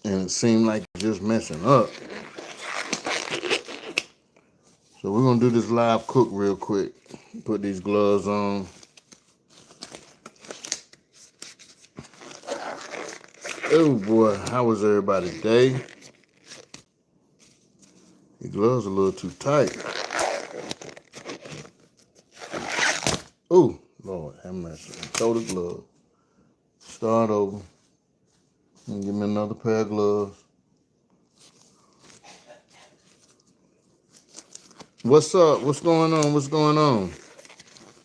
and it seemed like it's just messing up. So we're gonna do this live cook real quick. Put these gloves on. Oh boy, how was everybody's day? The gloves are a little too tight. Oh, Lord, have mercy. Throw the glove. Start over. And give me another pair of gloves. What's up? What's going on? What's going on?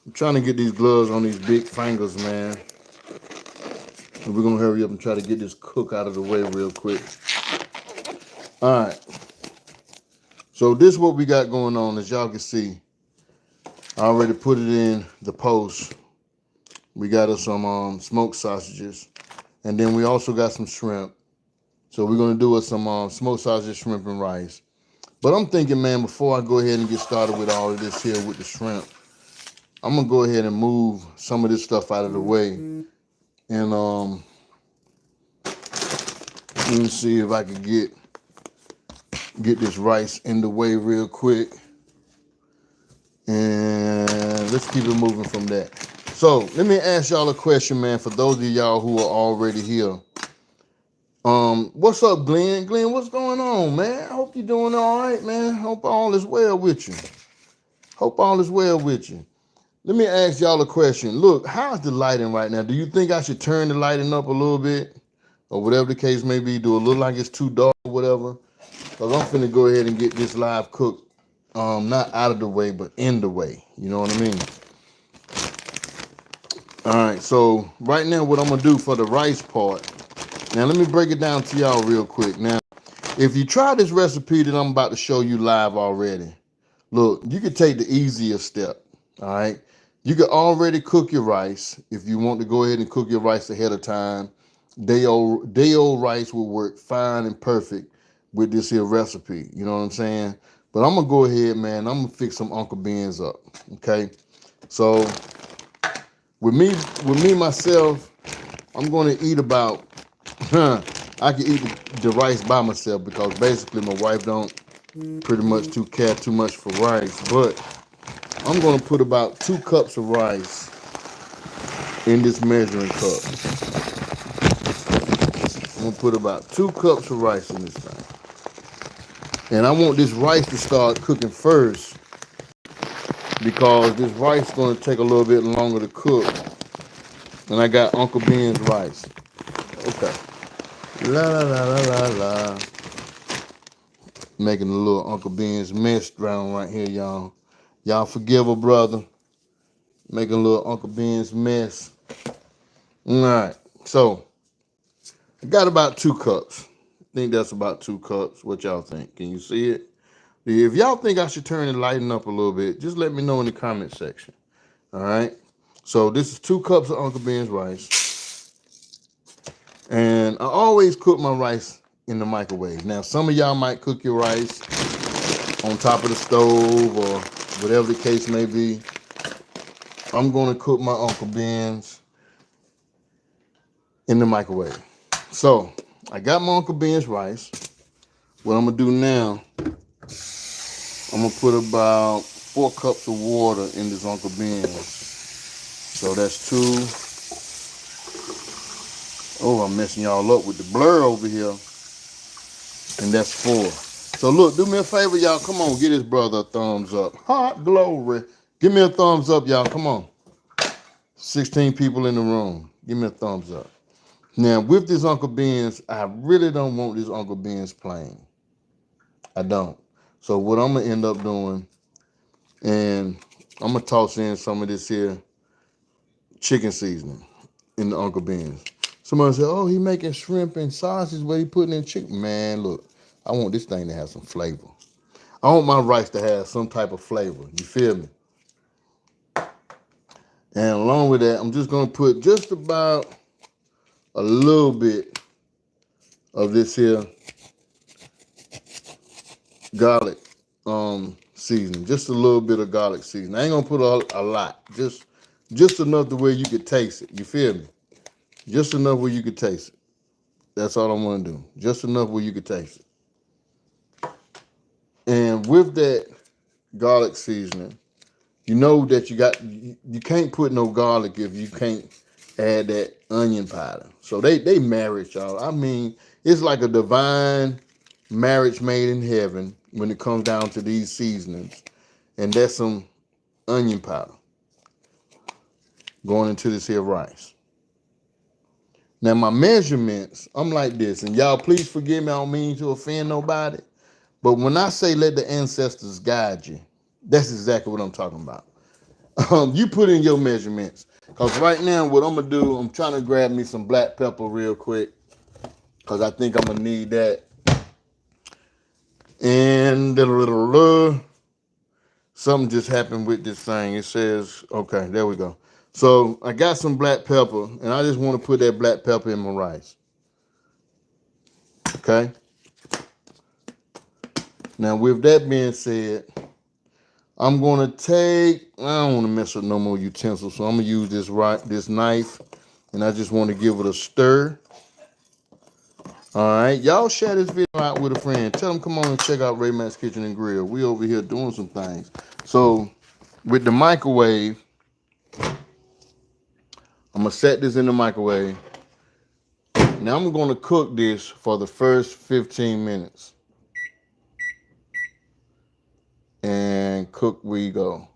I'm trying to get these gloves on these big fingers, man. And we're going to hurry up and try to get this cook out of the way real quick. All right. So this is what we got going on. As y'all can see, I already put it in the post. We got us some smoked sausages. And then we also got some shrimp. So we're going to do us some smoked sausage, shrimp, and rice. But I'm thinking, man, before I go ahead and get started with all of this here with the shrimp, I'm going to go ahead and move some of this stuff out of the way. And let me see if I can get this rice in the way real quick. And let's keep it moving from that. So let me ask y'all a question, man, for those of y'all who are already here. What's up, Glenn? Glenn, what's going on, man? I hope you're doing all right, man. Hope all is well with you. Hope all is well with you. Let me ask y'all a question. Look, how's the lighting right now? Do you think I should turn the lighting up a little bit? Or whatever the case may be, do it look like it's too dark or whatever? Because I'm finna go ahead and get this live cook, not out of the way, but in the way. You know what I mean? All right, so right now what I'm gonna do for the rice part, now let me break it down to y'all real quick. Now, if you try this recipe that I'm about to show you live already, look, you could take the easier step, all right? You could already cook your rice if you want to go ahead and cook your rice ahead of time. Day old rice will work fine and perfect with this here recipe. You know what I'm saying? But I'm gonna go ahead, man. I'm gonna fix some Uncle Ben's up. Okay. So with me myself, I'm gonna eat about. I can eat the rice by myself because basically my wife don't pretty much care too much for rice. But I'm gonna put about 2 cups of rice in this measuring cup. I'm gonna put about 2 cups of rice in this thing. And I want this rice to start cooking first because this rice is gonna take a little bit longer to cook. And I got Uncle Ben's rice. Okay. La la la la la la. Making a little Uncle Ben's mess around right here, y'all. Y'all forgive a brother. Making a little Uncle Ben's mess. All right. So I got about 2 cups. I think that's about 2 cups. What y'all think? Can you see it? If y'all think I should turn the lighting up a little bit, just let me know in the comment section. All right. So this is 2 cups of Uncle Ben's rice. And I always cook my rice in the microwave. Now, some of y'all might cook your rice on top of the stove or whatever the case may be. I'm going to cook my Uncle Ben's in the microwave. So I got my Uncle Ben's rice. What I'm gonna do now, I'm gonna put about 4 cups of water in this Uncle Ben's. So that's 2. Oh, I'm messing y'all up with the blur over here. And that's 4. So look, do me a favor, y'all. Come on, give this brother a thumbs up. Hot glory. Give me a thumbs up, y'all. Come on. 16 people in the room. Give me a thumbs up. Now, with this Uncle Ben's, I really don't want this Uncle Ben's plain. I don't. So what I'm going to end up doing, and I'm going to toss in some of this here chicken seasoning in the Uncle Ben's. Somebody said, oh, he making shrimp and sausage, but he putting in chicken. Man, look, I want this thing to have some flavor. I want my rice to have some type of flavor. You feel me? And along with that, I'm just going to put just about a little bit of this here garlic seasoning. Just a little bit of garlic seasoning. I ain't going to put a lot. Just enough to where you could taste it. You feel me? Just enough where you could taste it. That's all I want to do. Just enough where you can taste it. And with that garlic seasoning, you know that you can't put no garlic if you can't add that onion powder. So they marriage, y'all. I mean, it's like a divine marriage made in heaven when it comes down to these seasonings. And that's some onion powder going into this here rice. Now my measurements, I'm like this, and y'all please forgive me, I don't mean to offend nobody. But when I say let the ancestors guide you, that's exactly what I'm talking about. You put in your measurements. Because right now, what I'm going to do, I'm trying to grab me some black pepper real quick. Because I think I'm going to need that. And something just happened with this thing. It says, okay, there we go. So I got some black pepper, and I just want to put that black pepper in my rice. Okay? Now, with that being said, I'm going to take, I don't want to mess with no more utensils, so I'm going to use this knife, and I just want to give it a stir. All right, y'all share this video out with a friend. Tell them come on and check out Ray Mack's Kitchen and Grill. We over here doing some things. So with the microwave, I'm going to set this in the microwave. Now I'm going to cook this for the first 15 minutes. And cook we go.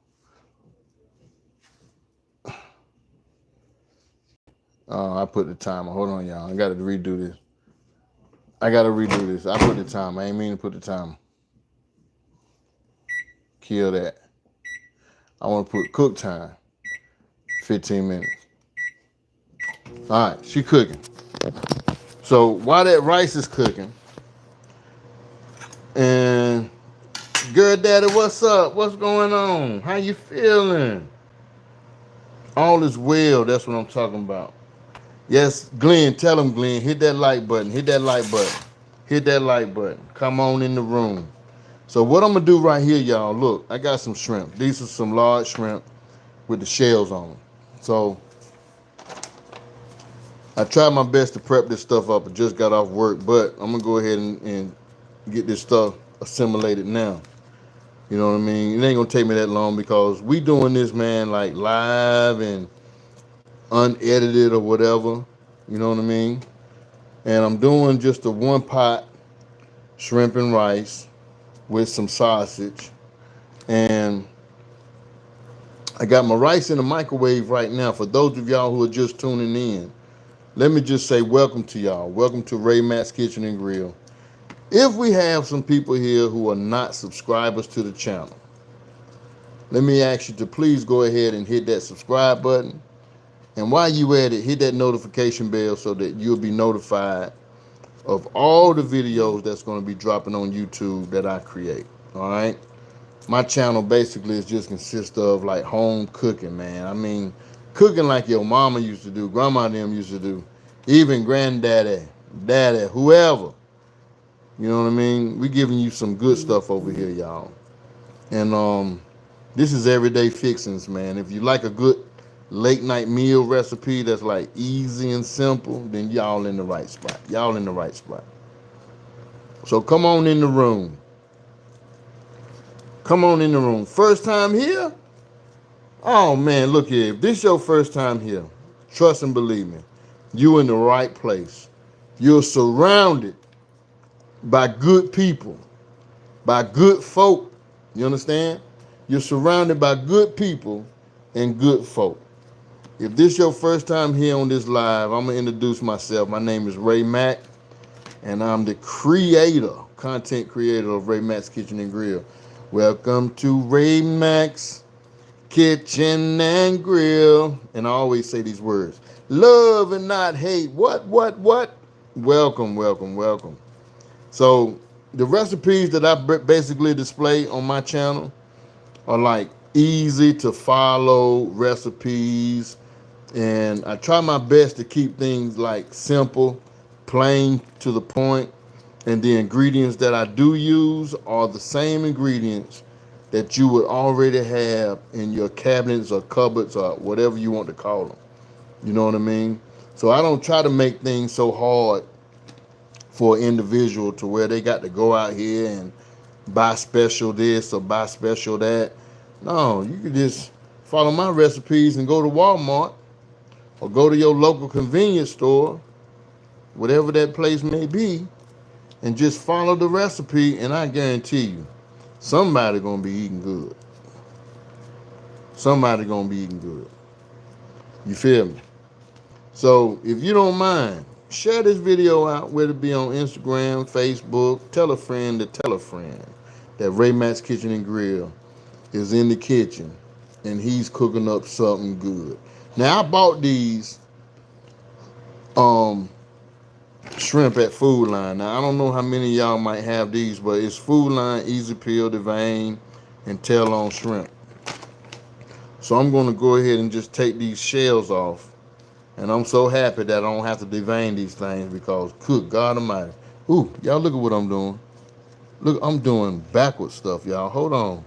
I put the timer. Hold on, y'all. I got to redo this. I put the timer. I ain't mean to put the timer. Kill that. I want to put cook time. 15 minutes. All right, she cooking. So while that rice is cooking, and girl daddy, what's up? What's going on? How you feeling? All is well. That's what I'm talking about. Yes, Glenn, tell him, Glenn, hit that like button. Hit that like button. Hit that like button. Come on in the room. So what I'm going to do right here, y'all, look, I got some shrimp. These are some large shrimp with the shells on them. So I tried my best to prep this stuff up. I just got off work, but I'm going to go ahead and get this stuff assimilated now. You know what I mean? It ain't going to take me that long because we doing this, man, like live and unedited or whatever. You know what I mean? And I'm doing just a one pot shrimp and rice with some sausage. And I got my rice in the microwave right now. For those of y'all who are just tuning in, let me just say welcome to y'all. Welcome to Ray Mack's Kitchen and Grill. If we have some people here who are not subscribers to the channel, let me ask you to please go ahead and hit that subscribe button. And while you at it, hit that notification bell so that you'll be notified of all the videos that's going to be dropping on YouTube that I create. All right? My channel basically is just consists of like home cooking, man. I mean, cooking like your mama used to do, grandma and them used to do, even granddaddy, daddy, whoever. You know what I mean? We giving you some good stuff over here, y'all. And this is everyday fixings, man. If you like a good late night meal recipe that's like easy and simple, then y'all in the right spot. Y'all in the right spot. So come on in the room. Come on in the room. First time here? Oh man, look here. If this your first time here, trust and believe me, you in the right place. You're surrounded by good people, by good folk. You understand? You're surrounded by good people and good folk. If this your first time here on this live, I'm going to introduce myself. My name is Ray Mack, and I'm the content creator of Ray Mack's Kitchen and Grill. Welcome to Ray Mack's Kitchen and Grill. And I always say these words, love and not hate. What? Welcome, welcome, welcome. So the recipes that I basically display on my channel are like easy to follow recipes. And I try my best to keep things like simple, plain to the point. And the ingredients that I do use are the same ingredients that you would already have in your cabinets or cupboards or whatever you want to call them. You know what I mean? So I don't try to make things so hard for an individual to where they got to go out here and buy special this or buy special that. No, you can just follow my recipes and go to Walmart or go to your local convenience store, whatever that place may be, and just follow the recipe, and I guarantee you, somebody gonna be eating good. Somebody gonna be eating good. You feel me? So if you don't mind, share this video out, whether it be on Instagram, Facebook, tell a friend to tell a friend that Ray Mack's Kitchen and Grill is in the kitchen and he's cooking up something good. Now I bought these shrimp at Food Line. Now I don't know how many of y'all might have these, but it's Food Line, easy peel, vein, and tail on shrimp. So I'm gonna go ahead and just take these shells off. And I'm so happy that I don't have to devein these things because, good God Almighty. Ooh, y'all look at what I'm doing. Look, I'm doing backward stuff, y'all. Hold on.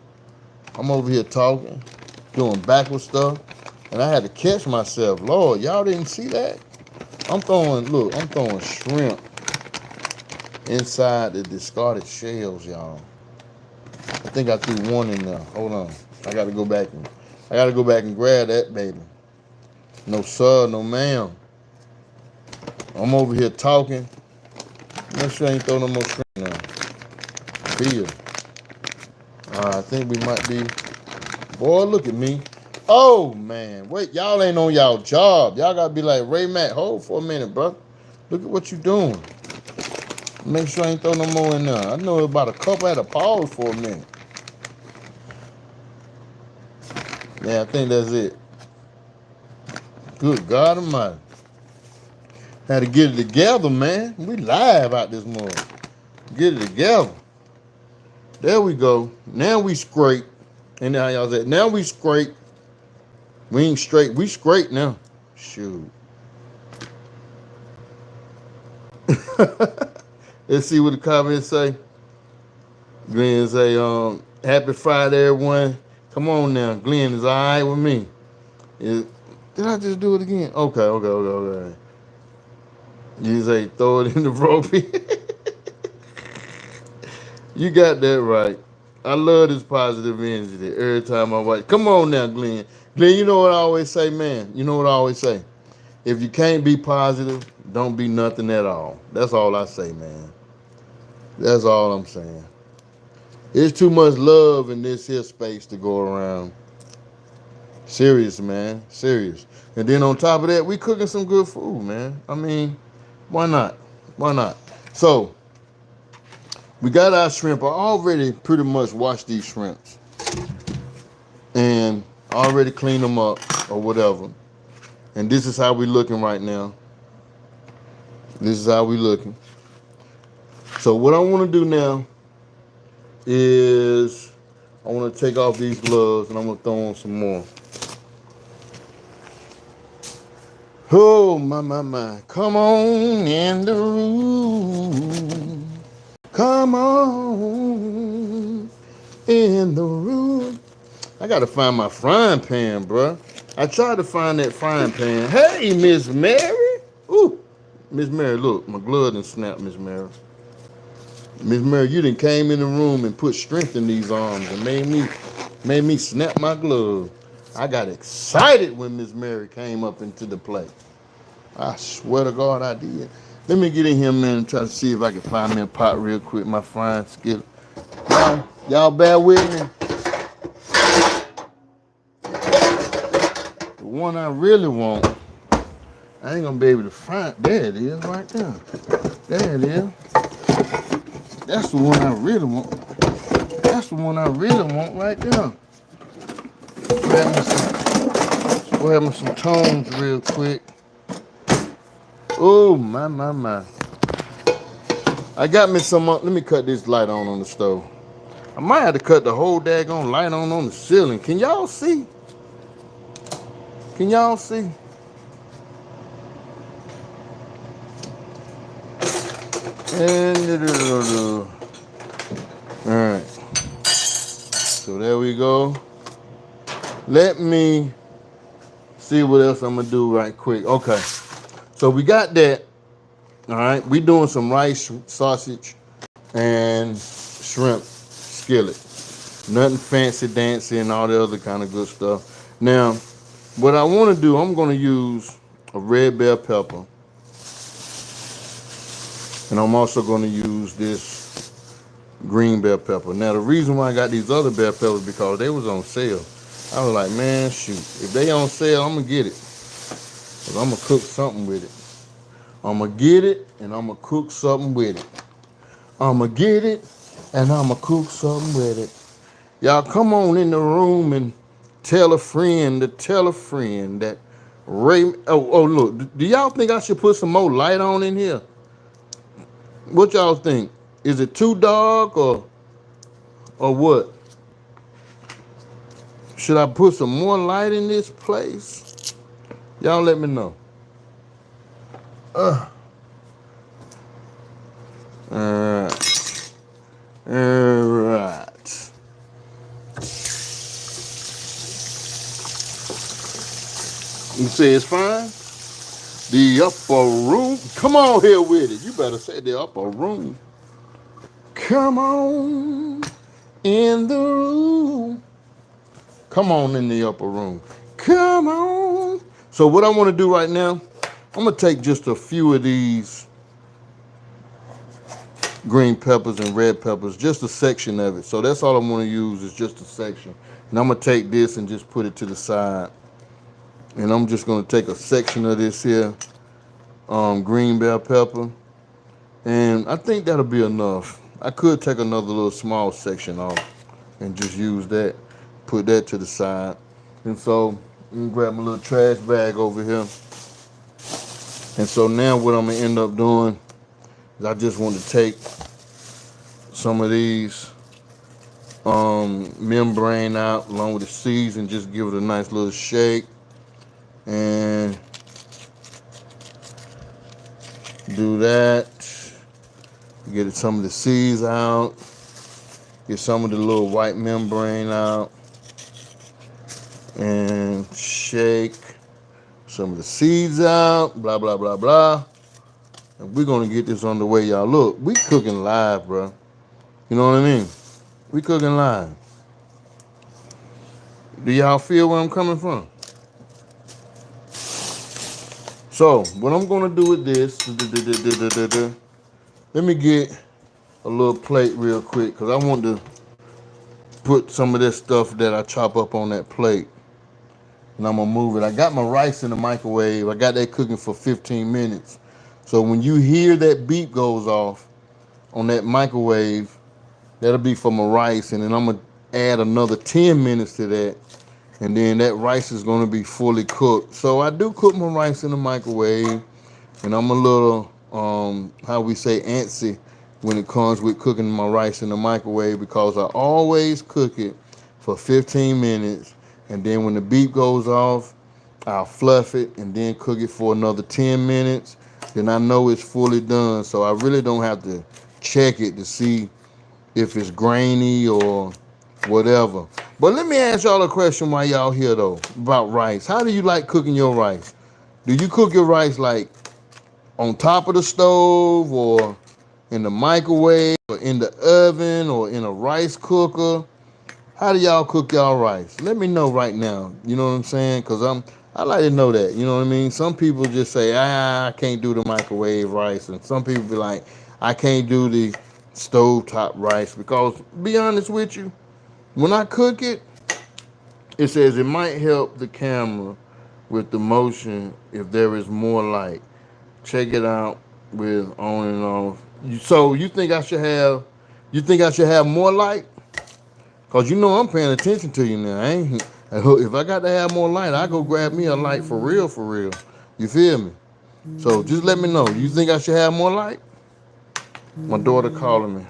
I'm over here talking, doing backward stuff, and I had to catch myself. Lord, y'all didn't see that? I'm throwing shrimp inside the discarded shells, y'all. I think I threw one in there. Hold on. I gotta go back and grab that, baby. No sir, no ma'am. I'm over here talking. Make sure I ain't throw no more shrimp now. Feel. I think we might be. Boy, look at me. Oh, man. Wait, y'all ain't on y'all job. Y'all got to be like, Ray Mack, hold for a minute, bro. Look at what you doing. Make sure I ain't throw no more in there. I know about a couple. I had to pause for a minute. Yeah, I think that's it. Good God Almighty. Had to get it together, man. We live out this morning. Get it together. There we go. Now we scrape. And now y'all say, now we scrape. We ain't straight. We scrape now. Shoot. Let's see what the comments say. Glenn say, happy Friday, everyone. Come on now. Glenn is all right with me. Did I just do it again? Okay. You say, throw it in the rope. You got that right. I love this positive energy every time I watch. Come on now, Glenn. Glenn, you know what I always say, man? You know what I always say? If you can't be positive, don't be nothing at all. That's all I say, man. That's all I'm saying. There's too much love in this here space to go around. Serious, man. Serious. And then on top of that, we cooking some good food, man. I mean, why not? Why not? So, we got our shrimp. I already pretty much washed these shrimps. And already cleaned them up or whatever. And this is how we looking right now. This is how we looking. So what I want to do now is I want to take off these gloves and I'm going to throw on some more. Oh, my. Come on in the room. Come on in the room. I got to find my frying pan, bruh. I tried to find that frying pan. Hey, Miss Mary. Ooh, Miss Mary, look, my glove done snapped, Miss Mary. Miss Mary, you done came in the room and put strength in these arms and made me snap my glove. I got excited when Miss Mary came up into the play. I swear to God I did. Let me get in here, man, and try to see if I can find me a pot real quick, my frying skillet. Y'all bear with me. The one I really want, I ain't gonna be able to find. There it is, right there. There it is. That's the one I really want. That's the one I really want right there. Grab me some tones real quick. Oh, my. I got me some, let me cut this light on the stove. I might have to cut the whole daggone light on the ceiling. Can y'all see? Can y'all see? And all right. So there we go. Let me see what else I'm gonna do right quick. Okay. So we got that. All right, we doing some rice, sausage, and shrimp skillet. Nothing fancy dancy and all the other kind of good stuff. Now, what I want to do, I'm going to use a red bell pepper, and I'm also going to use this green bell pepper. Now, the reason why I got these other bell peppers because they was on sale. I was like, man, shoot, if they on sale, I'm gonna get it, cause I'm gonna cook something with it. I'm gonna get it and I'm gonna cook something with it. I'm gonna get it and I'm gonna cook something with it. Y'all come on in the room and tell a friend that Ray. Oh, look. Do y'all think I should put some more light on in here? What y'all think? Is it too dark or what? Should I put some more light in this place? Y'all let me know. Alright. Alright. You say it's fine? The upper room. Come on here with it. You better say the upper room. Come on in the room. Come on in the upper room. Come on. So what I want to do right now, I'm going to take just a few of these green peppers and red peppers, just a section of it. So that's all I'm going to use is just a section. And I'm going to take this and just put it to the side. And I'm just going to take a section of this here green bell pepper. And I think that'll be enough. I could take another little small section off and just use that. Put that to the side. And so I'm gonna grab my little trash bag over here. And so now what I'm gonna end up doing is I just want to take some of these membrane out along with the seeds and just give it a nice little shake. And do that. Get some of the seeds out. Get some of the little white membrane out. And shake some of the seeds out. Blah, blah, blah, blah. And we're going to get this on the way, y'all. Look, we cooking live, bro. You know what I mean? We cooking live. Do y'all feel where I'm coming from? So, what I'm going to do with this, let me get a little plate real quick because I want to put some of this stuff that I chop up on that plate. And I'm going to move it. I got my rice in the microwave. I got that cooking for 15 minutes. So when you hear that beep goes off on that microwave, that'll be for my rice. And then I'm going to add another 10 minutes to that. And then that rice is going to be fully cooked. So I do cook my rice in the microwave. And I'm a little, how we say, antsy when it comes with cooking my rice in the microwave because I always cook it for 15 minutes. And then when the beep goes off, I'll fluff it and then cook it for another 10 minutes. Then I know it's fully done. So I really don't have to check it to see if it's grainy or whatever. But let me ask y'all a question while y'all here, though, about rice. How do you like cooking your rice? Do you cook your rice like on top of the stove or in the microwave or in the oven or in a rice cooker? How do y'all cook y'all rice? Let me know right now. You know what I'm saying? Because I like to know that. You know what I mean? Some people just say, I can't do the microwave rice. And some people be like, I can't do the stovetop rice. Because, be honest with you, when I cook it, it says it might help the camera with the motion if there is more light. Check it out with on and off. So you think I should have more light? Cause you know I'm paying attention to you now. If I got to have more light, I go grab me a light for real, for real. You feel me? So just let me know. You think I should have more light? My daughter calling me.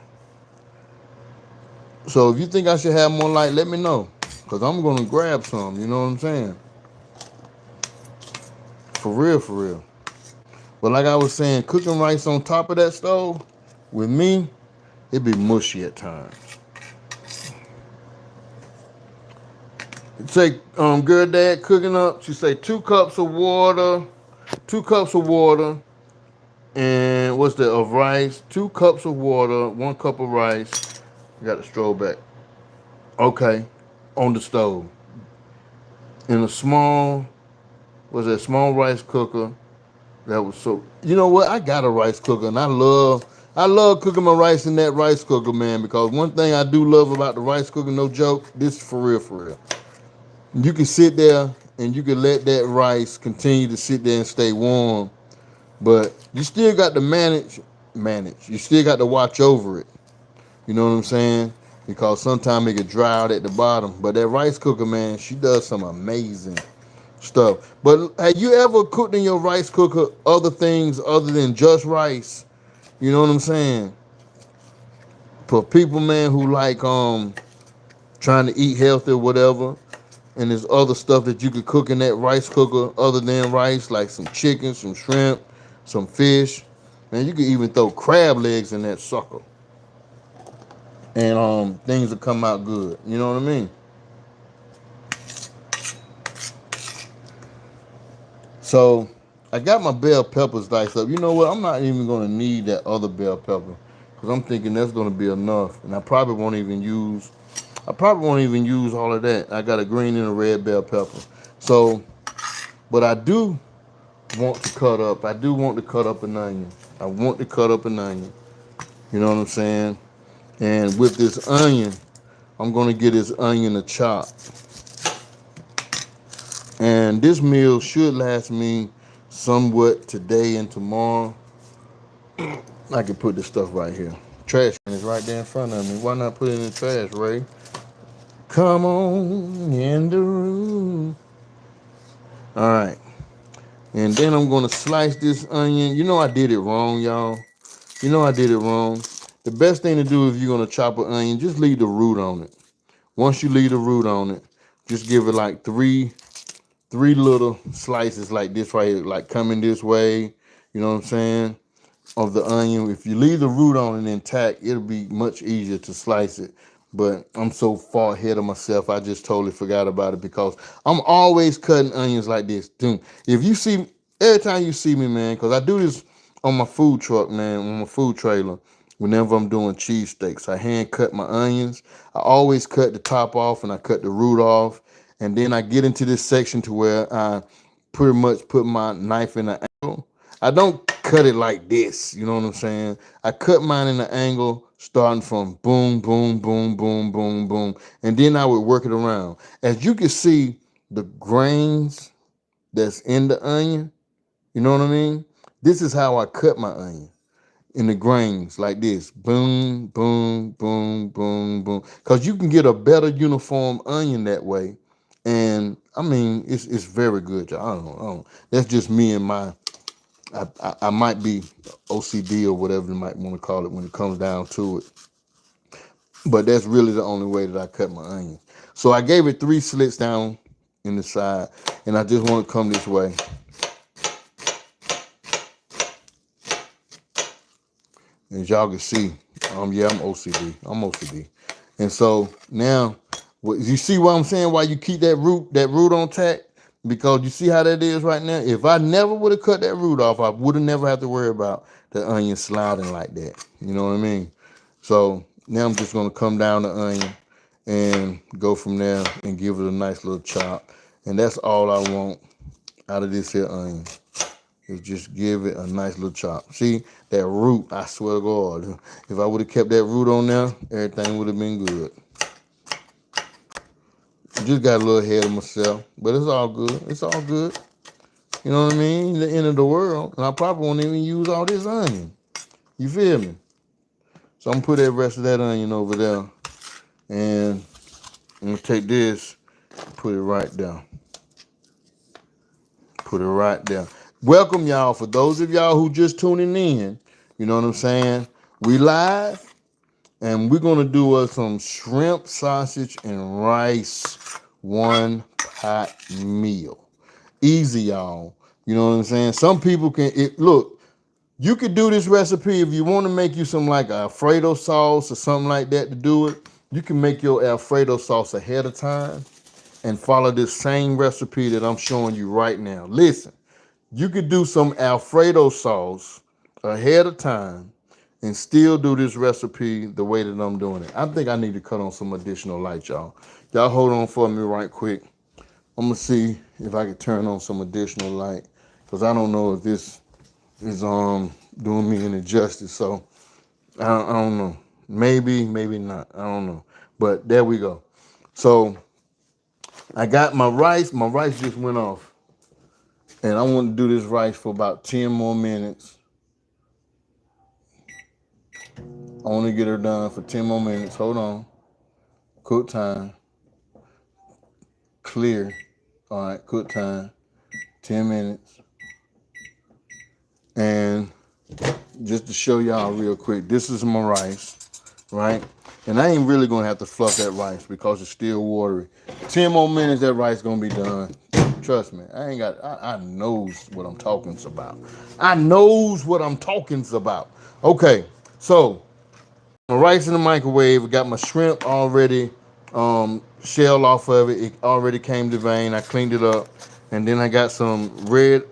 So if you think I should have more light, let me know. Cause I'm gonna grab some. You know what I'm saying? For real, for real. But like I was saying, cooking rice on top of that stove, with me, it be mushy at times. Say, good dad cooking up. She say 2 cups of water, And what's that of rice? 2 cups of water, 1 cup of rice. I got the strobe back. Okay, on the stove. In a small, small rice cooker. That was so. You know what? I got a rice cooker, and I love cooking my rice in that rice cooker, man. Because one thing I do love about the rice cooker, no joke, this is for real, for real. You can sit there and you can let that rice continue to sit there and stay warm, but you still got to manage. You still got to watch over it. You know what I'm saying? Because sometimes it get dry out at the bottom. But that rice cooker, man, she does some amazing stuff. But have you ever cooked in your rice cooker other things other than just rice? You know what I'm saying? For people, man, who like trying to eat healthy or whatever, and there's other stuff that you could cook in that rice cooker other than rice, like some chicken, some shrimp, some fish. Man, you could even throw crab legs in that sucker, and things will come out good. You know what I mean? So I got my bell peppers diced up. You know what? I'm not even gonna need that other bell pepper because I'm thinking that's gonna be enough, and I probably won't even use. All of that. I got a green and a red bell pepper. So, but I do want to cut up. I do want to cut up an onion. I want to cut up an onion. You know what I'm saying? And with this onion, I'm gonna get this onion a chop. And this meal should last me somewhat today and tomorrow. I can put this stuff right here. Trash can is right there in front of me. Why not put it in the trash, Ray? Come on in the room. All right. And then I'm going to slice this onion. You know I did it wrong, y'all. You know I did it wrong. The best thing to do if you're going to chop an onion, just leave the root on it. Once you leave the root on it, just give it like three little slices like this right here, like coming this way. You know what I'm saying? Of the onion. If you leave the root on it intact, it'll be much easier to slice it. But I'm so far ahead of myself, I just totally forgot about it because I'm always cutting onions like this. Dude, if you see, every time you see me, man, because I do this on my food truck, man, on my food trailer, whenever I'm doing cheesesteaks, I hand cut my onions. I always cut the top off and I cut the root off. And then I get into this section to where I pretty much put my knife in the angle. I don't cut it like this, you know what I'm saying? I cut mine in an angle starting from boom, boom, boom, boom, boom, boom, and then I would work it around. As you can see, the grains that's in the onion, you know what I mean? This is how I cut my onion, in the grains like this. Boom, boom, boom, boom, boom. Because you can get a better uniform onion that way. And I mean, it's very good, y'all. I don't know. That's just me and my I might be OCD or whatever you might want to call it when it comes down to it. But that's really the only way that I cut my onions. So I gave it 3 slits down in the side, and I just want to come this way. As y'all can see, yeah, I'm OCD. And so now, you see what I'm saying? Why you keep that root on tack? Because you see how that is right now? If I never would have cut that root off, I would have never had to worry about the onion sliding like that. You know what I mean? So now I'm just going to come down the onion and go from there and give it a nice little chop. And that's all I want out of this here onion, is just give it a nice little chop. See, that root, I swear to God, if I would have kept that root on there, everything would have been good. Just got a little ahead of myself, but it's all good. It's all good. You know what I mean? The end of the world, and I probably won't even use all this onion. You feel me? So I'm gonna put that rest of that onion over there, and I'm gonna take this, put it right there. Put it right there. Welcome, y'all. For those of y'all who just tuning in, you know what I'm saying? We live, and we're gonna do some shrimp, sausage, and rice 1-pot meal. Easy, y'all. You know what I'm saying? Some people can look. You could do this recipe if you want to make you some like Alfredo sauce or something like that to do it. You can make your Alfredo sauce ahead of time and follow this same recipe that I'm showing you right now. Listen, you could do some Alfredo sauce ahead of time and still do this recipe the way that I'm doing it. I think I need to cut on some additional light, y'all. Y'all hold on for me right quick. I'm gonna see if I can turn on some additional light, because I don't know if this is doing me any justice. So I don't know. Maybe not. I don't know. But there we go. So I got my rice. My rice just went off. And I want to do this rice for about 10 more minutes. I want to get her done for 10 more minutes. Hold on. Cook time. Clear. All right, cook time. 10 minutes. And just to show y'all real quick, this is my rice, right? And I ain't really gonna have to fluff that rice because it's still watery. 10 more minutes, that rice gonna be done. Trust me, I knows what I'm talking about. I knows what I'm talking about. Okay, so my rice in the microwave. I got my shrimp already shelled off of it. It already came to vein. I cleaned it up. And then I got some red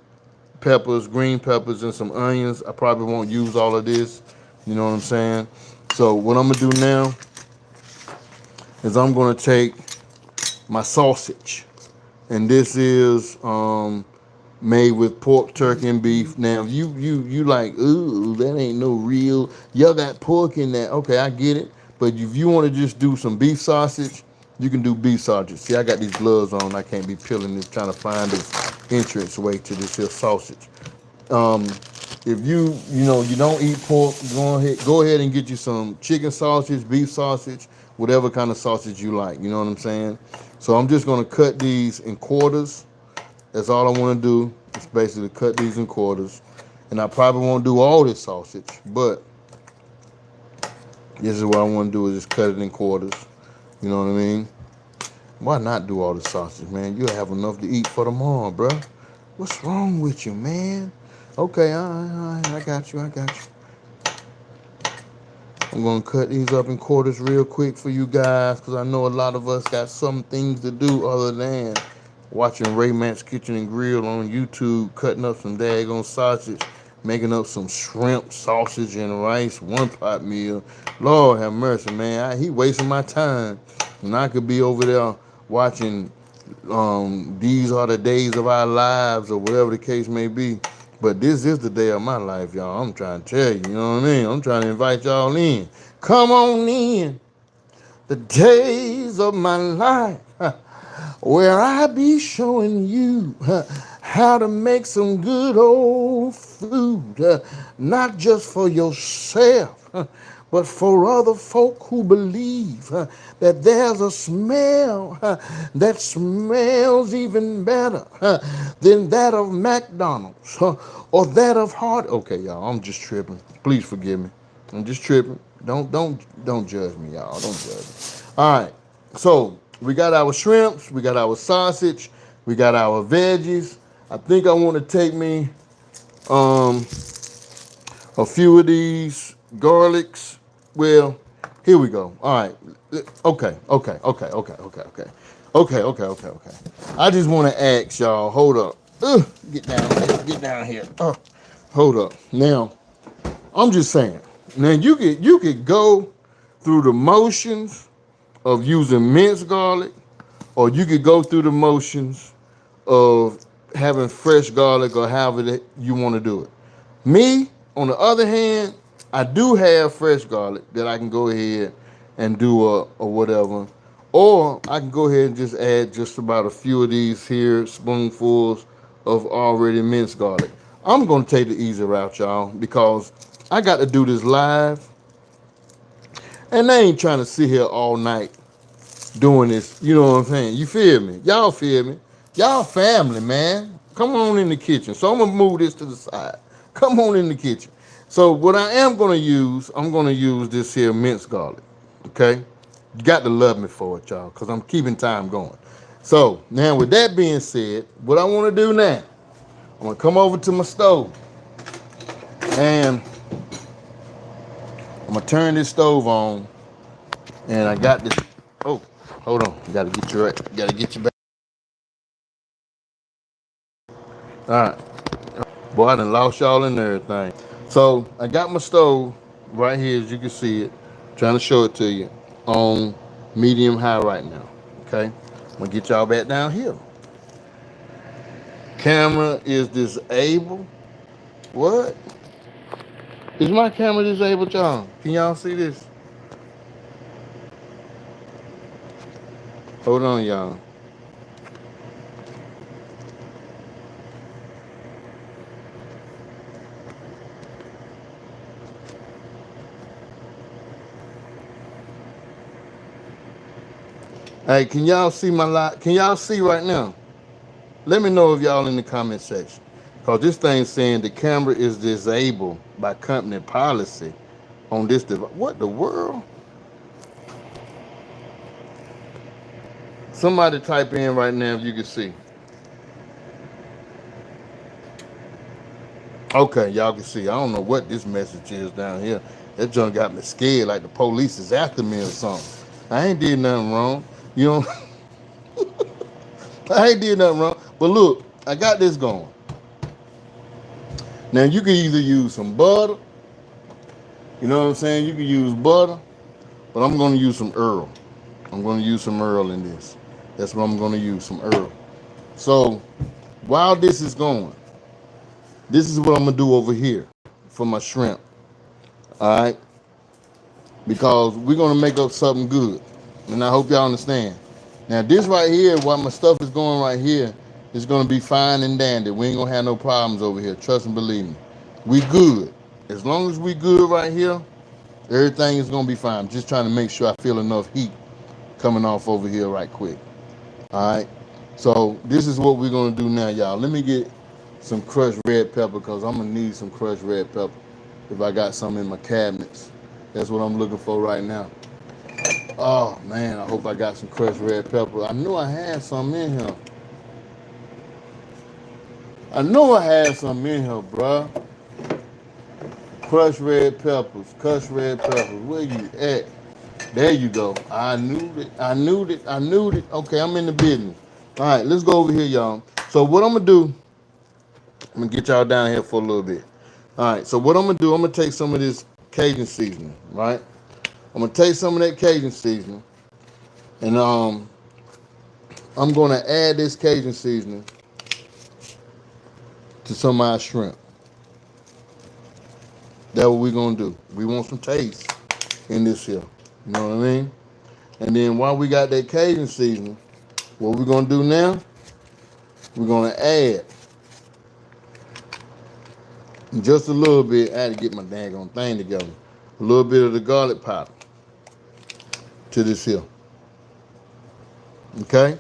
peppers, green peppers, and some onions. I probably won't use all of this. You know what I'm saying? So what I'm gonna do now is I'm gonna take my sausage, and this is made with pork, turkey, and beef. Now you like, ooh, that ain't no real. Y'all got pork in that. Okay, I get it. But if you want to just do some beef sausage, you can do beef sausage. See, I got these gloves on. I can't be peeling this, trying to find this entrance way to this here sausage. If you don't eat pork, go ahead and get you some chicken sausage, beef sausage, whatever kind of sausage you like. You know what I'm saying? So I'm just gonna cut these in quarters. That's all I want to do. Is basically cut these in quarters, and I probably won't do all this sausage, but this is what I want to do, is just cut it in quarters. You know what I mean? Why not do all the sausage, man? You'll have enough to eat for tomorrow, bro. What's wrong with you, man? Okay, all right, I got you. I'm going to cut these up in quarters real quick for you guys, because I know a lot of us got some things to do other than watching Ray Mack's Kitchen and Grill on YouTube, cutting up some daggone sausage, making up some shrimp, sausage, and rice, one-pot meal. Lord have mercy, man. He wasting my time. And I could be over there watching These Are the Days of Our Lives, or whatever the case may be. But this is the day of my life, y'all. I'm trying to tell you, you know what I mean? I'm trying to invite y'all in. Come on in. The days of my life, where I be showing you how to make some good old food, not just for yourself, but for other folk who believe that there's a smell that smells even better than that of McDonald's or that of Hard. Okay, y'all, I'm just tripping. Please forgive me. I'm just tripping. Don't judge me, y'all. Don't judge me. All right. So we got our shrimps, we got our sausage, we got our veggies. I think I want to take me a few of these garlics. Well, here we go. All right. Okay. I just want to ask y'all. Hold up. Get down here. Hold up. Now, I'm just saying. Now you could go through the motions of using minced garlic, or you could go through the motions of having fresh garlic, or however you want to do it. Me, on the other hand, I do have fresh garlic that I can go ahead and do or whatever. Or I can go ahead and just add just about a few of these here spoonfuls of already minced garlic. I'm going to take the easy route, y'all, because I got to do this live. And I ain't trying to sit here all night doing this. You know what I'm saying? You feel me? Y'all feel me? Y'all family, man. Come on in the kitchen. So I'm going to move this to the side. Come on in the kitchen. So what I am going to use, I'm going to use this here minced garlic. Okay? You got to love me for it, y'all, because I'm keeping time going. So now with that being said, what I want to do now, I'm going to come over to my stove. And I'm going to turn this stove on. And I got this. Oh, hold on. Got to get you right. Got to get you back. All right. Boy, I done lost y'all and everything. So I got my stove right here, as you can see it. Trying to show it to you on medium high right now. Okay, I'm gonna get y'all back down here. Camera is disabled. What? Is my camera disabled, y'all? Can y'all see this? Hold on, y'all. Hey, can y'all see my light? Can y'all see right now? Let me know if y'all in the comment section. Because this thing's saying the camera is disabled by company policy on this device. What the world? Somebody type in right now if you can see. Okay, y'all can see. I don't know what this message is down here. That junk got me scared like the police is after me or something. I ain't did nothing wrong. You know, I ain't did nothing wrong. But look, I got this going. Now you can either use some butter. You know what I'm saying? You can use butter, but I'm going to use some Earl. I'm going to use some Earl in this. That's what I'm going to use, some Earl. So while this is going, this is what I'm going to do over here for my shrimp. All right? Because we're going to make up something good. And I hope y'all understand. Now this right here, while my stuff is going right here, is going to be fine and dandy. We ain't going to have no problems over here. Trust and believe me. We good. As long as we good right here, everything is going to be fine. I'm just trying to make sure I feel enough heat coming off over here right quick. All right. So this is what we're going to do now, y'all. Let me get some crushed red pepper because I'm going to need some crushed red pepper if I got some in my cabinets. That's what I'm looking for right now. Oh, man, I hope I got some crushed red pepper. I knew I had some in here. I know I had some in here, bruh. Crushed red peppers, crushed red peppers. Where you at? There you go. I knew it. I knew it. I knew it. Okay, I'm in the business. All right, let's go over here, y'all. So what I'm going to do, I'm going to get y'all down here for a little bit. All right, so what I'm going to do, I'm going to take some of this Cajun seasoning, right? I'm going to take some of that Cajun seasoning, and I'm going to add this Cajun seasoning to some of our shrimp. That's what we're going to do. We want some taste in this here. You know what I mean? And then while we got that Cajun seasoning, what we're going to do now, we're going to add just a little bit. I had to get my daggone thing together. A little bit of the garlic powder to this here. Okay?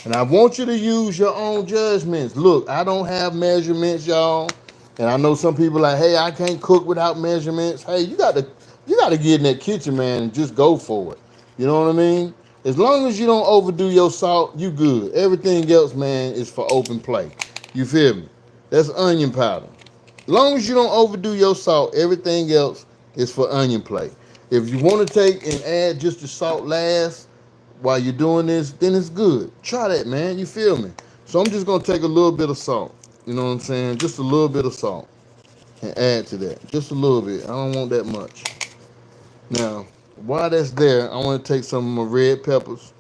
And I want you to use your own judgments. Look, I don't have measurements, y'all. And I know some people are like, hey, I can't cook without measurements. Hey, you got to get in that kitchen, man, and just go for it. You know what I mean? As long as you don't overdo your salt, you good. Everything else, man, is for open play. You feel me? That's onion powder. As long as you don't overdo your salt, everything else is for onion play. If you want to take and add just the salt last while you're doing this, then it's good. Try that, man. You feel me? So I'm just going to take a little bit of salt. You know what I'm saying? Just a little bit of salt and add to that. Just a little bit. I don't want that much. Now, while that's there, I want to take some of my red peppers.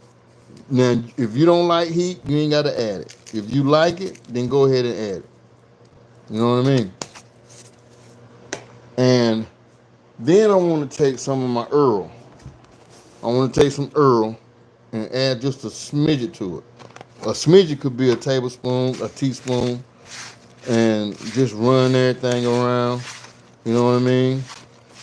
Now, if you don't like heat, you ain't got to add it. If you like it, then go ahead and add it. You know what I mean? And then I want to take some of my Earl. I want to take some Earl and add just a smidget to it. A smidget could be a tablespoon, a teaspoon, and just run everything around. You know what I mean?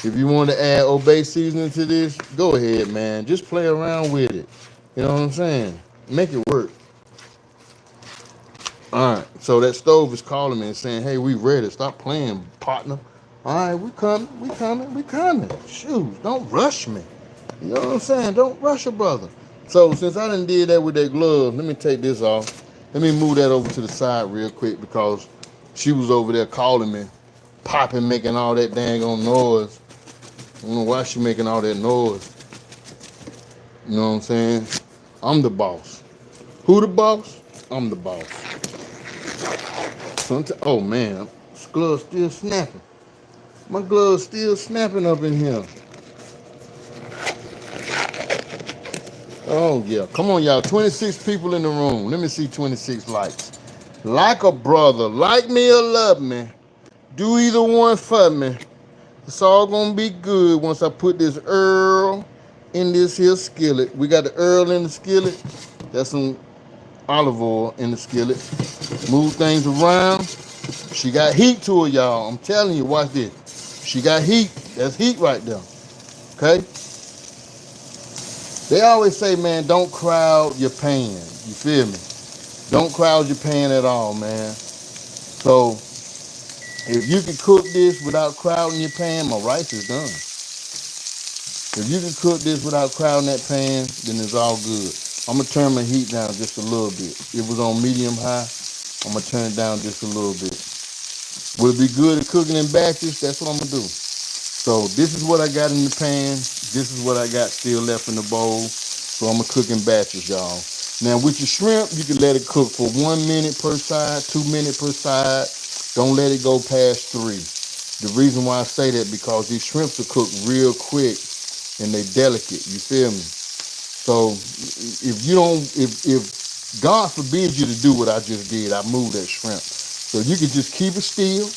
If you want to add Obey seasoning to this, go ahead, man. Just play around with it. You know what I'm saying? Make it work. All right. So that stove is calling me and saying, hey, we ready. Stop playing, partner. All right, we coming. We coming. We coming. Shoot, don't rush me. You know what I'm saying? Don't rush a brother. So since I done did that with that glove, let me take this off. Let me move that over to the side real quick because she was over there calling me, popping, making all that dang on noise. I don't know why she making all that noise. You know what I'm saying? I'm the boss. Who the boss? I'm the boss. Oh man, this glove's still snapping. My glove's still snapping up in here. Oh, yeah. Come on, y'all. 26 people in the room. Let me see 26 likes. Like a brother. Like me or love me. Do either one for me. It's all going to be good once I put this Earl in this here skillet. We got the Earl in the skillet. That's some olive oil in the skillet. Move things around. She got heat to her, y'all. I'm telling you, watch this. She got heat. That's heat right there. Okay? They always say, man, don't crowd your pan. You feel me? Don't crowd your pan at all, man. So, if you can cook this without crowding your pan, my rice is done. If you can cook this without crowding that pan, then it's all good. I'm going to turn my heat down just a little bit. It was on medium high. I'm going to turn it down just a little bit. Will it be good at cooking in batches? That's what I'm going to do. So this is what I got in the pan. This is what I got still left in the bowl. So I'm going to cook in batches, y'all. Now with your shrimp, you can let it cook for 1 minute per side, 2 minutes per side. Don't let it go past 3. The reason why I say that, because these shrimps are cooked real quick and they delicate. You feel me? So if you don't, if God forbids you to do what I just did, I moved that shrimp. So you can just keep it still.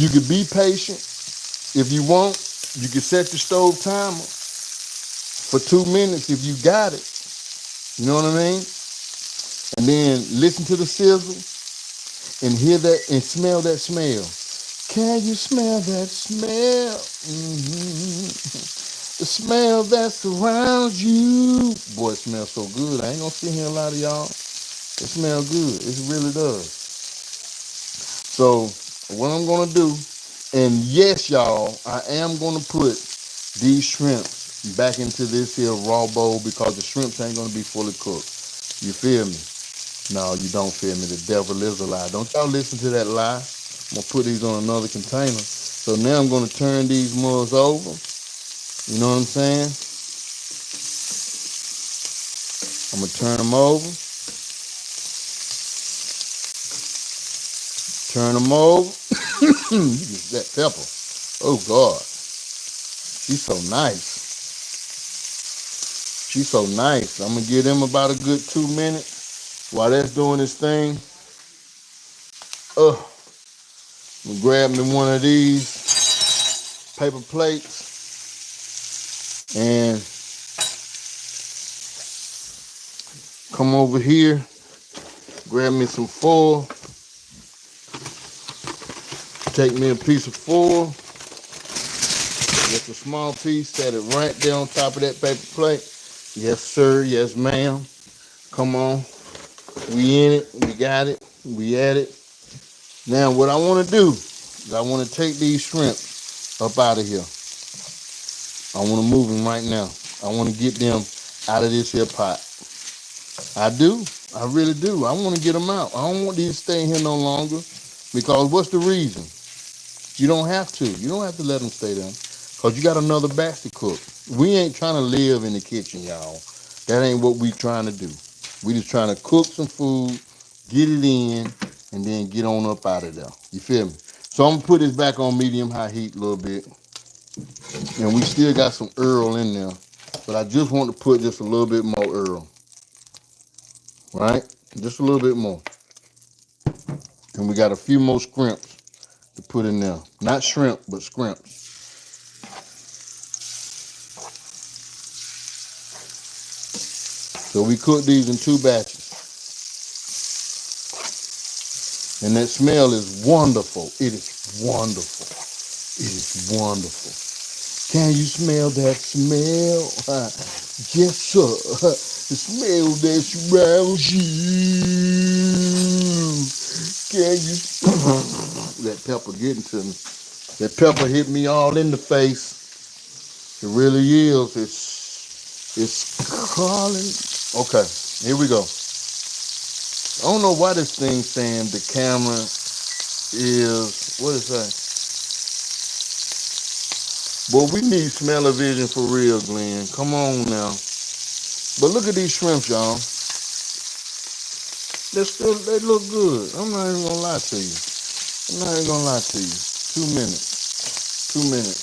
You can be patient. If you want, you can set your stove timer for 2 minutes if you got it. You know what I mean? And then listen to the sizzle and hear that and smell that smell. Can you smell that smell? The smell that surrounds you. Boy, it smells so good. I ain't gonna sit here and lie to y'all. It smells good. It really does. So what I'm gonna do, and yes, y'all, I am gonna put these shrimps back into this here raw bowl because the shrimps ain't gonna be fully cooked. You feel me? No, you don't feel me. The devil is a lie. Don't y'all listen to that lie. I'm gonna put these on another container. So now I'm gonna turn these mugs over. You know what I'm saying? I'm gonna turn them over. Turn them over. That pepper. Oh God. She's so nice. She's so nice. I'm gonna give them about a good 2 minutes while that's doing this thing. I'm gonna grab me one of these paper plates and come over here, grab me some foil, take me a piece of foil, just a small piece, set it right there on top of that paper plate. Yes, sir. Yes, ma'am. Come on. We in it. We got it. We at it. Now, what I want to do is I want to take these shrimp up out of here. I want to move them right now. I want to get them out of this here pot. I do. I really do. I want to get them out. I don't want these to stay here no longer because what's the reason? You don't have to. You don't have to let them stay there because you got another batch to cook. We ain't trying to live in the kitchen, y'all. That ain't what we trying to do. We just trying to cook some food, get it in, and then get on up out of there. You feel me? So I'm going to put this back on medium-high heat a little bit. And we still got some Earl in there. But I just want to put just a little bit more Earl. Right? Just a little bit more. And we got a few more scrimps to put in there. Not shrimp, but scrimps. So we cook these in 2 batches. And that smell is wonderful. It is wonderful. It is wonderful. Can you smell that smell? Yes, sir. The smell that surrounds you. Can you? That pepper getting to me. That pepper hit me all in the face. It really is. It's calling. Okay, here we go. I don't know why this thing's saying the camera is, what is that? Boy, we need smell-o-vision for real, Glenn. Come on now. But look at these shrimps, y'all. They look good. I'm not even gonna lie to you. I'm not even gonna lie to you. 2 minutes. 2 minutes.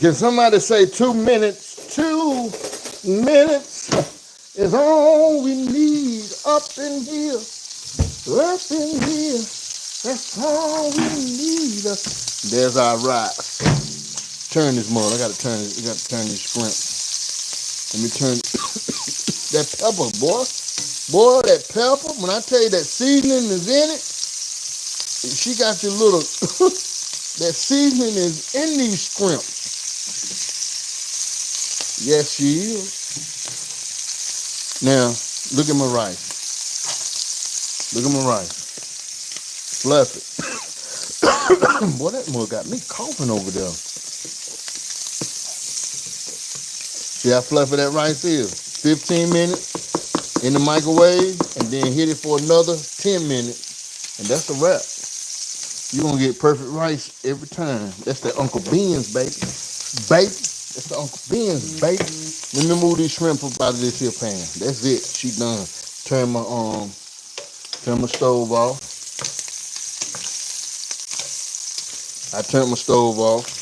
Can somebody say 2 minutes? 2 minutes is all we need up in here. Up in here. That's all we need. There's our rice. Turn this mud. I gotta turn it. You gotta turn these shrimps. Let me turn that pepper, boy. Boy, that pepper. When I tell you that seasoning is in it, she got your little that seasoning is in these shrimps. Yes, she is. Now, look at my rice. Look at my rice. Fluff it. Boy, that mud got me coughing over there. See how fluffy that rice is? 15 minutes in the microwave, and then hit it for another 10 minutes, and that's a wrap. You're going to get perfect rice every time. That's the Uncle Ben's, baby. Baby, that's the Uncle Ben's, baby. Let me move these shrimp up out of this here pan. That's it. She done. Turn my stove off. I turned my stove off.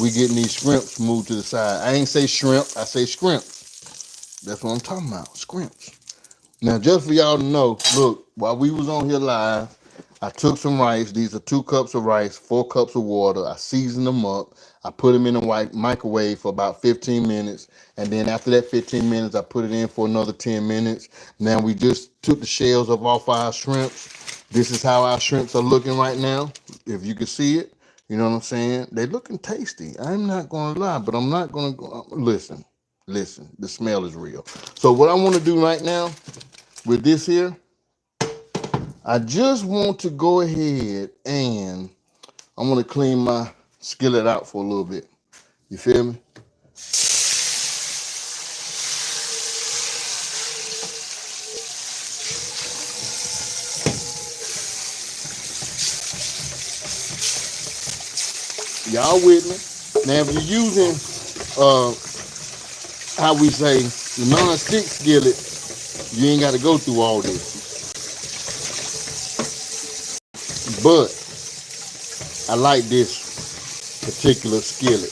We getting these shrimps moved to the side. I ain't say shrimp, I say shrimps. That's what I'm talking about, shrimps. Now, just for y'all to know, look, while we was on here live, I took some rice. These are 2 cups of rice, 4 cups of water. I seasoned them up. I put them in the microwave for about 15 minutes. And then after that 15 minutes, I put it in for another 10 minutes. Now, we just took the shells off our shrimps. This is how our shrimps are looking right now, if you can see it. You know what I'm saying? They looking tasty. I'm not going to lie, but I'm not going to go. Listen, the smell is real. So what I want to do right now with this here, I just want to go ahead and I want to clean my skillet out for a little bit. You feel me? Y'all with me? Now, if you're using, how we say, the non-stick skillet, you ain't got to go through all this. But I like this particular skillet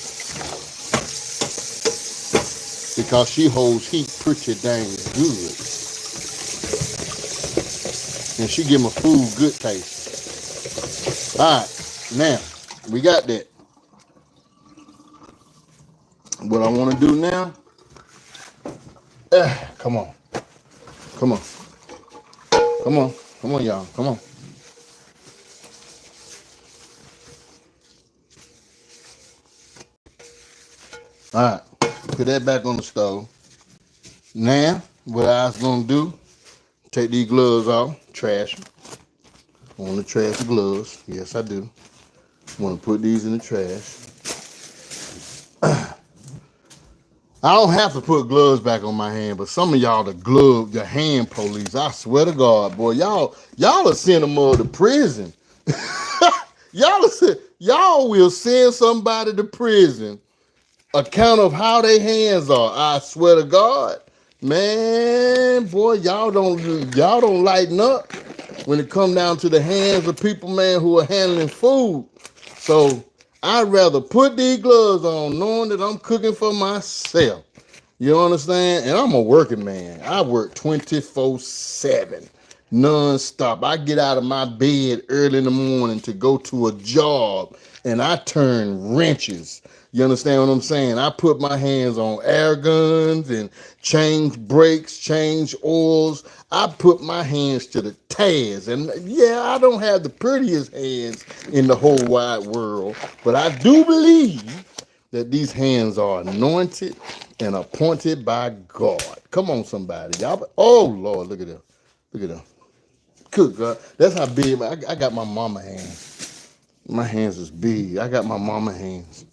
because she holds heat pretty dang good. And she give my food good taste. All right, now, we got that. What I want to do now, come on, y'all, come on. All right, put that back on the stove. Now, what I was gonna do, take these gloves off, trash them. I want to trash the gloves. Yes, I do. I want to put these in the trash. I don't have to put gloves back on my hand, but some of y'all the hand police. I swear to God, boy, y'all will send them all to prison. y'all will send somebody to prison. Account of how their hands are. I swear to God, man, boy, y'all don't lighten up when it come down to the hands of people, man, who are handling food. So I'd rather put these gloves on knowing that I'm cooking for myself. You understand? And I'm a working man. I work 24/7, non-stop. I get out of my bed early in the morning to go to a job, and I turn wrenches. You understand what I'm saying? I put my hands on air guns and change brakes, change oils. I put my hands to the task. And yeah, I don't have the prettiest hands in the whole wide world, but I do believe that these hands are anointed and appointed by God. Come on, somebody. Y'all, oh, Lord, look at them. Look at them. Good God. That's how big. I got my mama hands. My hands is big. I got my mama hands.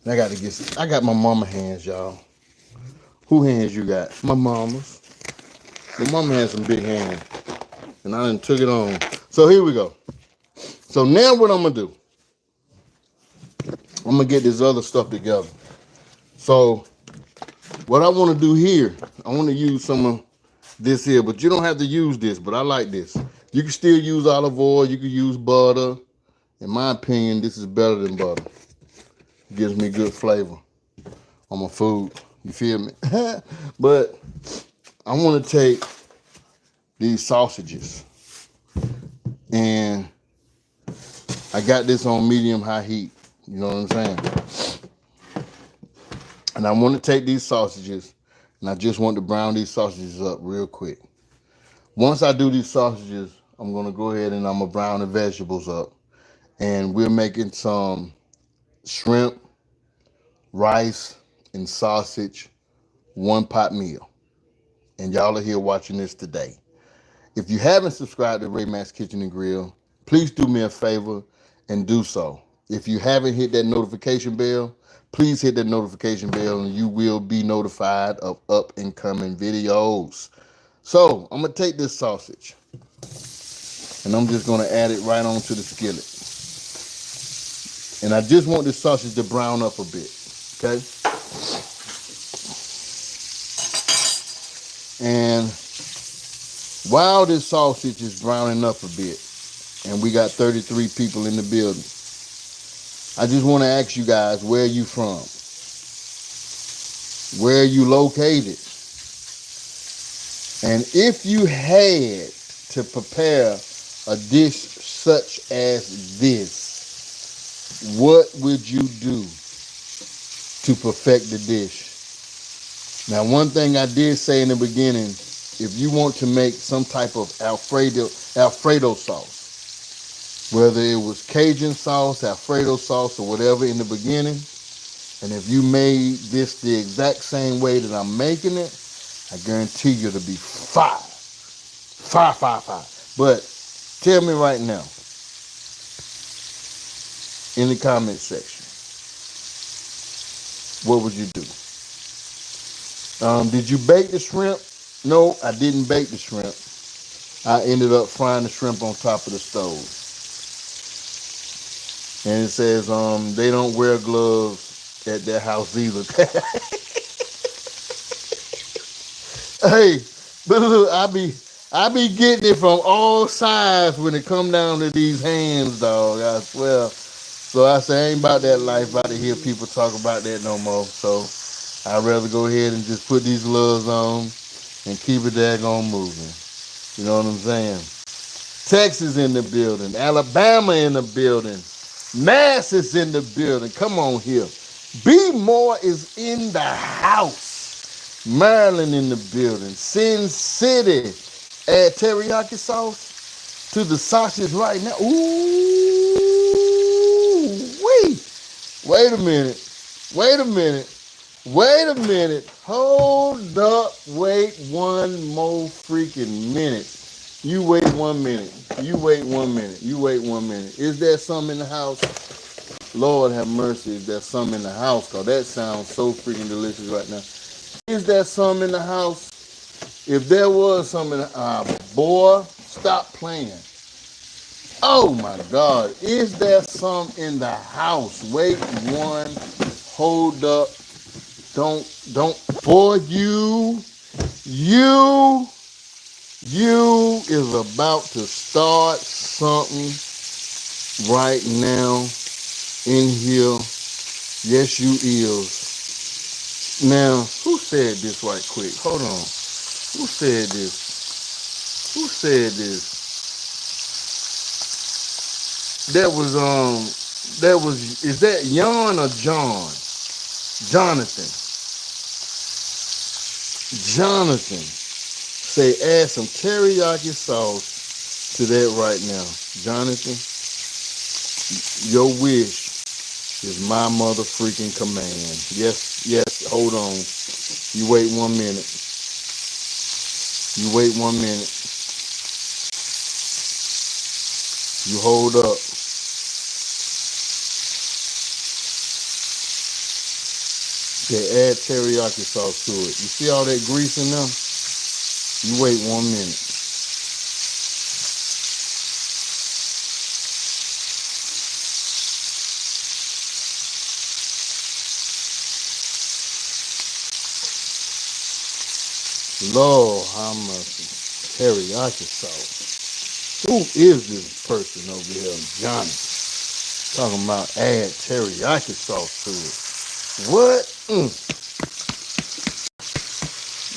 I got my mama hands, y'all. Who hands you got? My mama's. My mama has some big hands. And I done took it on. So here we go. So now what I'm going to do, I'm going to get this other stuff together. So what I want to do here, I want to use some of this here, but you don't have to use this, but I like this. You can still use olive oil. You can use butter. In my opinion, this is better than butter. It gives me good flavor on my food. You feel me? But I want to take these sausages, and I got this on medium high heat. You know what I'm saying? And I want to take these sausages, and I just want to brown these sausages up real quick. Once I do these sausages, I'm going to go ahead and I'm going to brown the vegetables up. And we're making some shrimp, rice, and sausage one-pot meal. And y'all are here watching this today. If you haven't subscribed to Ray Mack's Kitchen and Grill, please do me a favor and do so. If you haven't hit that notification bell, please hit that notification bell and you will be notified of up and coming videos. So I'm going to take this sausage and I'm just going to add it right onto the skillet. And I just want this sausage to brown up a bit, okay? And while this sausage is browning up a bit, and we got 33 people in the building, I just want to ask you guys, where are you from? Where are you located? And if you had to prepare a dish such as this, what would you do to perfect the dish? Now, one thing I did say in the beginning, if you want to make some type of Alfredo sauce, whether it was Cajun sauce, Alfredo sauce, or whatever in the beginning, and if you made this the exact same way that I'm making it, I guarantee you it'll be fire. Fire, fire, fire. But tell me right now, in the comment section, what would you do? Did you bake the shrimp? No, I didn't bake the shrimp. I ended up frying the shrimp on top of the stove. And it says they don't wear gloves at their house either. Hey, but look, I be getting it from all sides when it come down to these hands, dog. I swear. So I say I ain't about that life, about to hear people talk about that no more. So I'd rather go ahead and just put these gloves on and keep it daggone moving. You know what I'm saying? Texas in the building. Alabama in the building. Mass is in the building. Come on here. B More is in the house. Maryland in the building. Sin City. Add teriyaki sauce to the sausage right now. Ooh, wait. Wait a minute. Wait a minute. Wait a minute. Hold up. Wait one more freaking minute. You wait 1 minute. You wait 1 minute. You wait 1 minute. Is there some in the house? Lord have mercy. Is there some in the house? Because that sounds so freaking delicious right now. Is there some in the house? If there was some in the boy, stop playing. Oh my God. Is there some in the house? Wait one. Hold up. Don't. For you is about to start something right now in here. Yes, you is. Now, who said this right quick? Hold on. Who said this? Who said this? Is that Jan or John? Jonathan. Say add some teriyaki sauce to that right now. Jonathan, your wish is my mother freaking command. Yes, hold on. You wait 1 minute. You wait 1 minute. You hold up. Okay, add teriyaki sauce to it. You see all that grease in there? You wait 1 minute. Lord, how much teriyaki sauce. Who is this person over here, Johnny? Talking about add teriyaki sauce to it. What?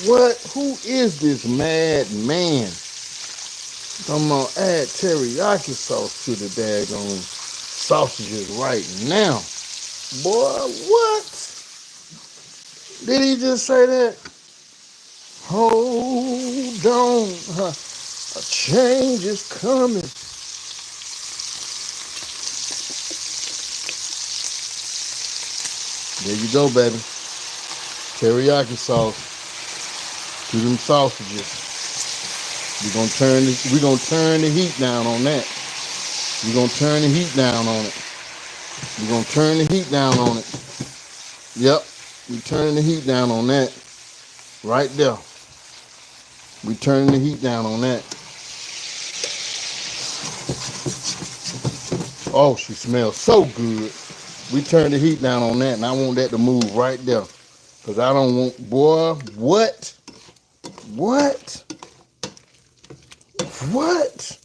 What? Who is this mad man? Talking about add teriyaki sauce to the daggone sausages right now. Boy, what? Did he just say that? Hold on. A change is coming. There you go, baby. Teriyaki sauce to them sausages. We're gonna turn the heat down on that. We're gonna turn the heat down on it. We're gonna turn the heat down on it. Yep, we turning the heat down on that. Right there. We turning the heat down on that. Oh, she smells so good. We turn the heat down on that, and I want that to move right there. Because I don't want, boy, what? What? What?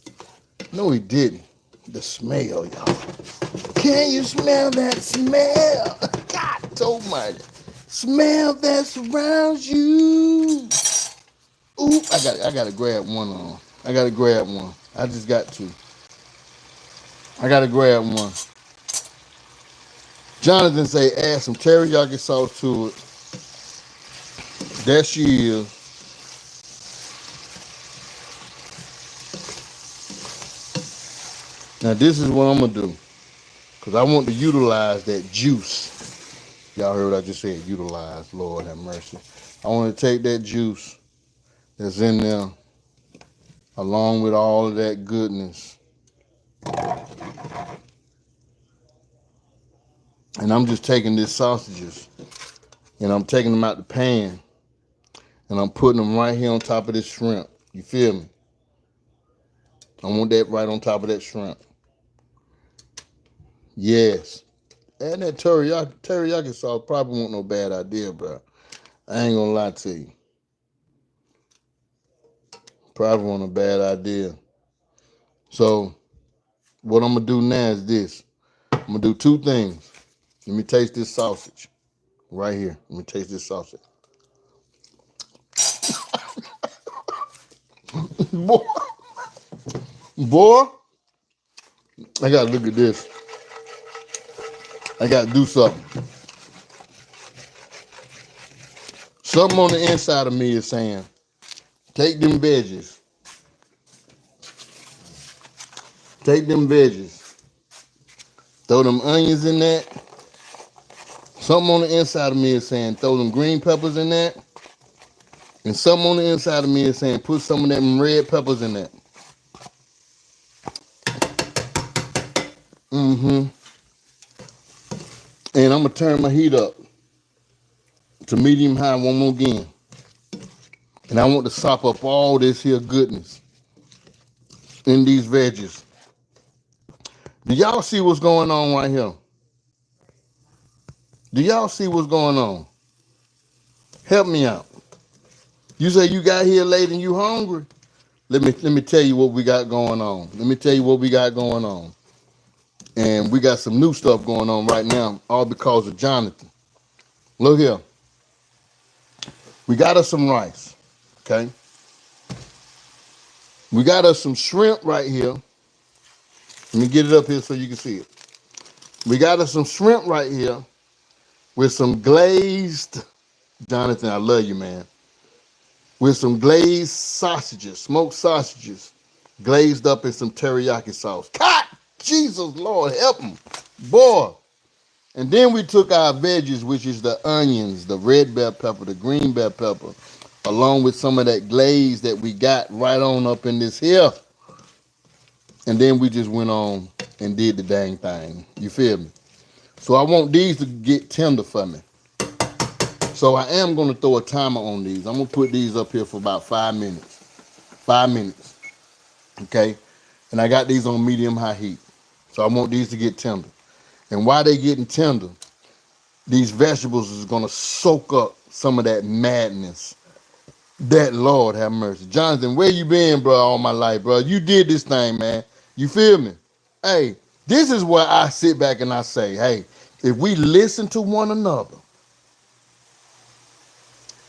No, he didn't. The smell, y'all. Can you smell that smell? God almighty. Smell that surrounds you. Ooh, I gotta grab one on. I gotta grab one. I just got to. I gotta grab one. Jonathan say add some teriyaki sauce to it. There she is. Now this is what I'm gonna do. Because I want to utilize that juice. Y'all heard what I just said, utilize, Lord have mercy. I want to take that juice that's in there along with all of that goodness. And I'm just taking these sausages and I'm taking them out the pan and I'm putting them right here on top of this shrimp. You feel me? I want that right on top of that shrimp. Yes. And that teriyaki sauce probably wasn't no bad idea, bro. I ain't gonna lie to you. Probably wasn't a bad idea. So what I'm gonna do now is this. I'm gonna do two things. Let me taste this sausage right here. Let me taste this sausage. Boy, I gotta look at this. I gotta do something. Something on the inside of me is saying, take them veggies. Take them veggies. Throw them onions in that. Something on the inside of me is saying, throw them green peppers in that. And something on the inside of me is saying, put some of them red peppers in that. And I'm going to turn my heat up to medium high one more again. And I want to sop up all this here goodness in these veggies. Do y'all see what's going on right here? Do y'all see what's going on? Help me out. You say you got here late and you hungry? Let me tell you what we got going on. Let me tell you what we got going on. And we got some new stuff going on right now, all because of Jonathan. Look here. We got us some rice, okay? We got us some shrimp right here. Let me get it up here so you can see it. We got us some shrimp right here with some glazed, Jonathan, I love you, man. With some glazed sausages, smoked sausages, glazed up in some teriyaki sauce. God, Jesus, Lord, help them. Boy. And then we took our veggies, which is the onions, the red bell pepper, the green bell pepper, along with some of that glaze that we got right on up in this here. And then we just went on and did the dang thing. You feel me? So I want these to get tender for me. So I am going to throw a timer on these. I'm going to put these up here for about 5 minutes. 5 minutes. Okay? And I got these on medium-high heat. So I want these to get tender. And while they're getting tender, these vegetables is going to soak up some of that madness That Lord have mercy. Jonathan, where you been, bro, all my life, bro? You did this thing, man. You feel me? Hey, this is where I sit back and I say, hey, if we listen to one another,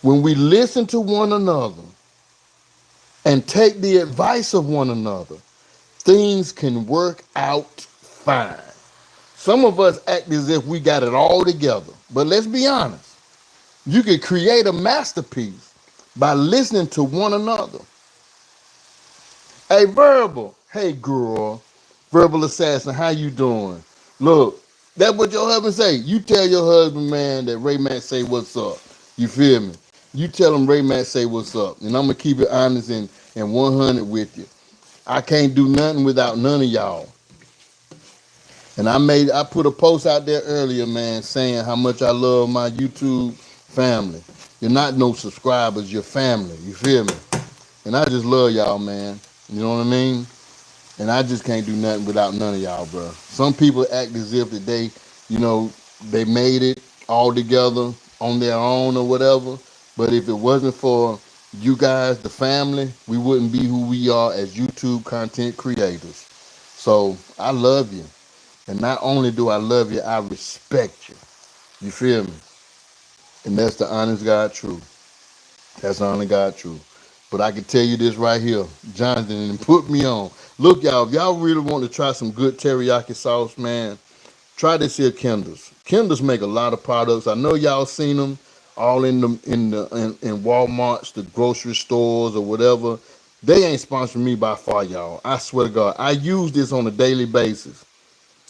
when we listen to one another and take the advice of one another, things can work out fine. Some of us act as if we got it all together. But let's be honest. You can create a masterpiece by listening to one another. Hey, Verbal. Hey, girl. Verbal Assassin, how you doing? Look, that's what your husband say. You tell your husband, man, that Ray Mack say what's up. You feel me? You tell him Ray Mack say what's up. And I'm going to keep it honest and 100 with you. I can't do nothing without none of y'all. And I put a post out there earlier, man, saying how much I love my YouTube family. You're not no subscribers, you're family. You feel me? And I just love y'all, man. You know what I mean? And I just can't do nothing without none of y'all, bro. Some people act as if that they, they made it all together on their own or whatever. But if it wasn't for you guys, the family, we wouldn't be who we are as YouTube content creators. So I love you. And not only do I love you, I respect you. You feel me? And that's the honest God truth. That's the honest God truth. But I can tell you this right here. Jonathan put me on. Look, y'all, if y'all really want to try some good teriyaki sauce, man, try this here Kendall's. Kendall's make a lot of products. I know y'all seen them all in Walmarts, the grocery stores or whatever. They ain't sponsoring me by far, y'all. I swear to God. I use this on a daily basis.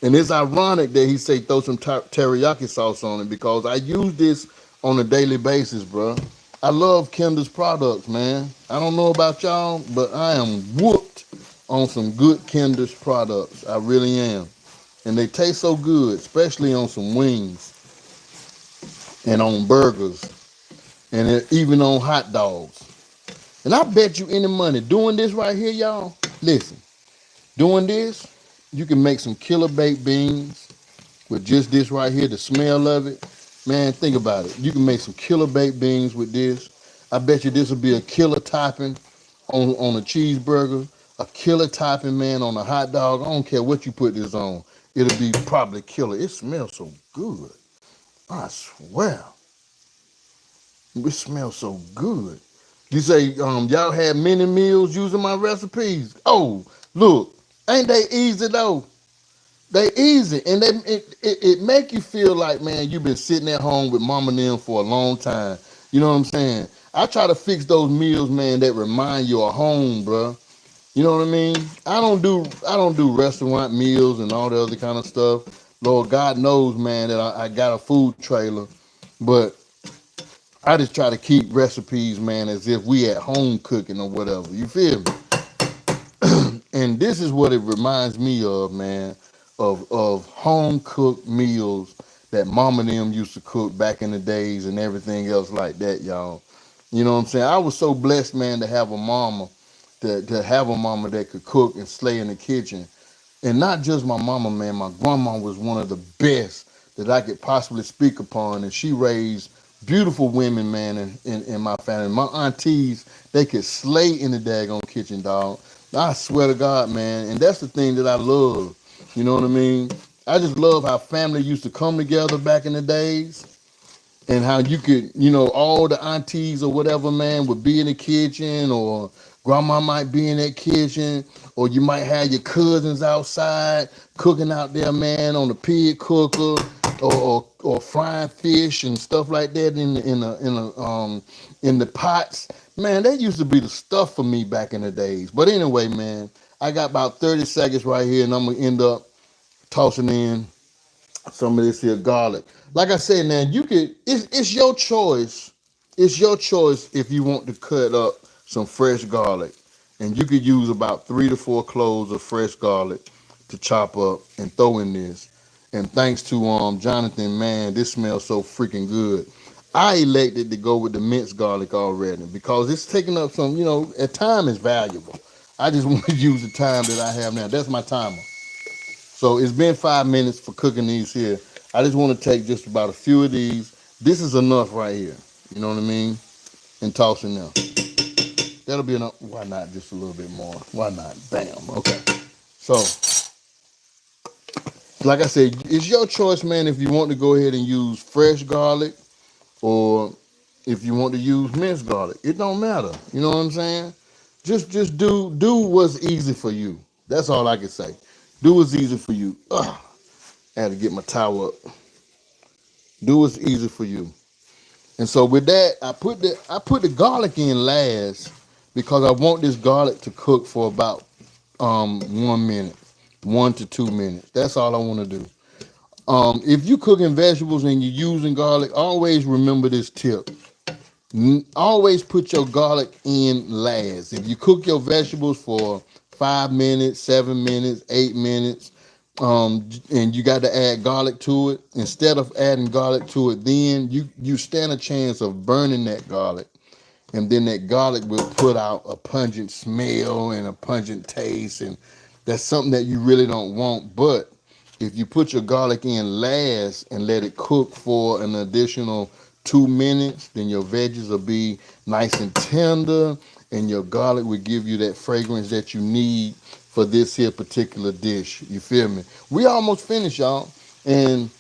And it's ironic that he say throw some teriyaki sauce on it because I use this on a daily basis, bro. I love Kendall's products, man. I don't know about y'all, but I am whooped on some good Kendall's products. I really am. And they taste so good, especially on some wings and on burgers and even on hot dogs. And I bet you any money doing this right here, y'all. Listen, doing this, you can make some killer baked beans with just this right here, the smell of it. Man, think about it. You can make some killer baked beans with this. I bet you this will be a killer topping on a cheeseburger, a killer topping, man, on a hot dog. I don't care what you put this on. It'll be probably killer. It smells so good. I swear. It smells so good. You say, y'all had many meals using my recipes. Oh, look, ain't they easy though? They easy, and it make you feel like, man, you've been sitting at home with mama and them for a long time. You know what I'm saying? I try to fix those meals, man, that remind you of home, bro. You know what I mean? I don't do restaurant meals and all the other kind of stuff. Lord God knows, man, that I got a food trailer, but I just try to keep recipes, man, as if we at home cooking or whatever. You feel me? And this is what it reminds me of, man, of home cooked meals that mama and them used to cook back in the days and everything else like that, y'all. You know what I'm saying? I was so blessed, man, to have a mama, to have a mama that could cook and slay in the kitchen. And not just my mama, man, my grandma was one of the best that I could possibly speak upon. And she raised beautiful women, man, in my family. My aunties, they could slay in the daggone kitchen, dog. I swear to God, man. And that's the thing that I love. You know what I mean? I just love how family used to come together back in the days and how you could, all the aunties or whatever, man, would be in the kitchen, or grandma might be in that kitchen, or you might have your cousins outside cooking out there, man, on the pig cooker, or frying fish and stuff like that in the pots. Man, that used to be the stuff for me back in the days. But anyway, man, I got about 30 seconds right here, and I'm gonna end up tossing in some of this here garlic. Like I said, now it's your choice. It's your choice if you want to cut up some fresh garlic. And you could use about 3 to 4 cloves of fresh garlic to chop up and throw in this. And thanks to Jonathan, man, this smells so freaking good. I elected to go with the minced garlic already because it's taking up some, and time is valuable. I just want to use the time that I have now. That's my timer. So it's been 5 minutes for cooking these here. I just want to take just about a few of these. This is enough right here. You know what I mean? and toss in there. That'll be enough. Why not just a little bit more? Why not? Bam. Okay. So, like I said, it's your choice, man, if you want to go ahead and use fresh garlic or if you want to use minced garlic. It don't matter. You know what I'm saying? Just do what's easy for you. That's all I can say. Do what's easy for you. Ugh, I had to get my towel up. Do what's easy for you. And so with that, I put the garlic in last because I want this garlic to cook for about 1 minute, 1 to 2 minutes. That's all I want to do. If you cooking vegetables and you're using garlic, always remember this tip. Always put your garlic in last. If you cook your vegetables for 5 minutes, 7 minutes, 8 minutes, and you got to add garlic to it, instead of adding garlic to it, then you stand a chance of burning that garlic, and then that garlic will put out a pungent smell and a pungent taste, and that's something that you really don't want. But if you put your garlic in last and let it cook for an additional 2 minutes, then your veggies will be nice and tender, and your garlic will give you that fragrance that you need for this here particular dish. You feel me? We almost finished, y'all. And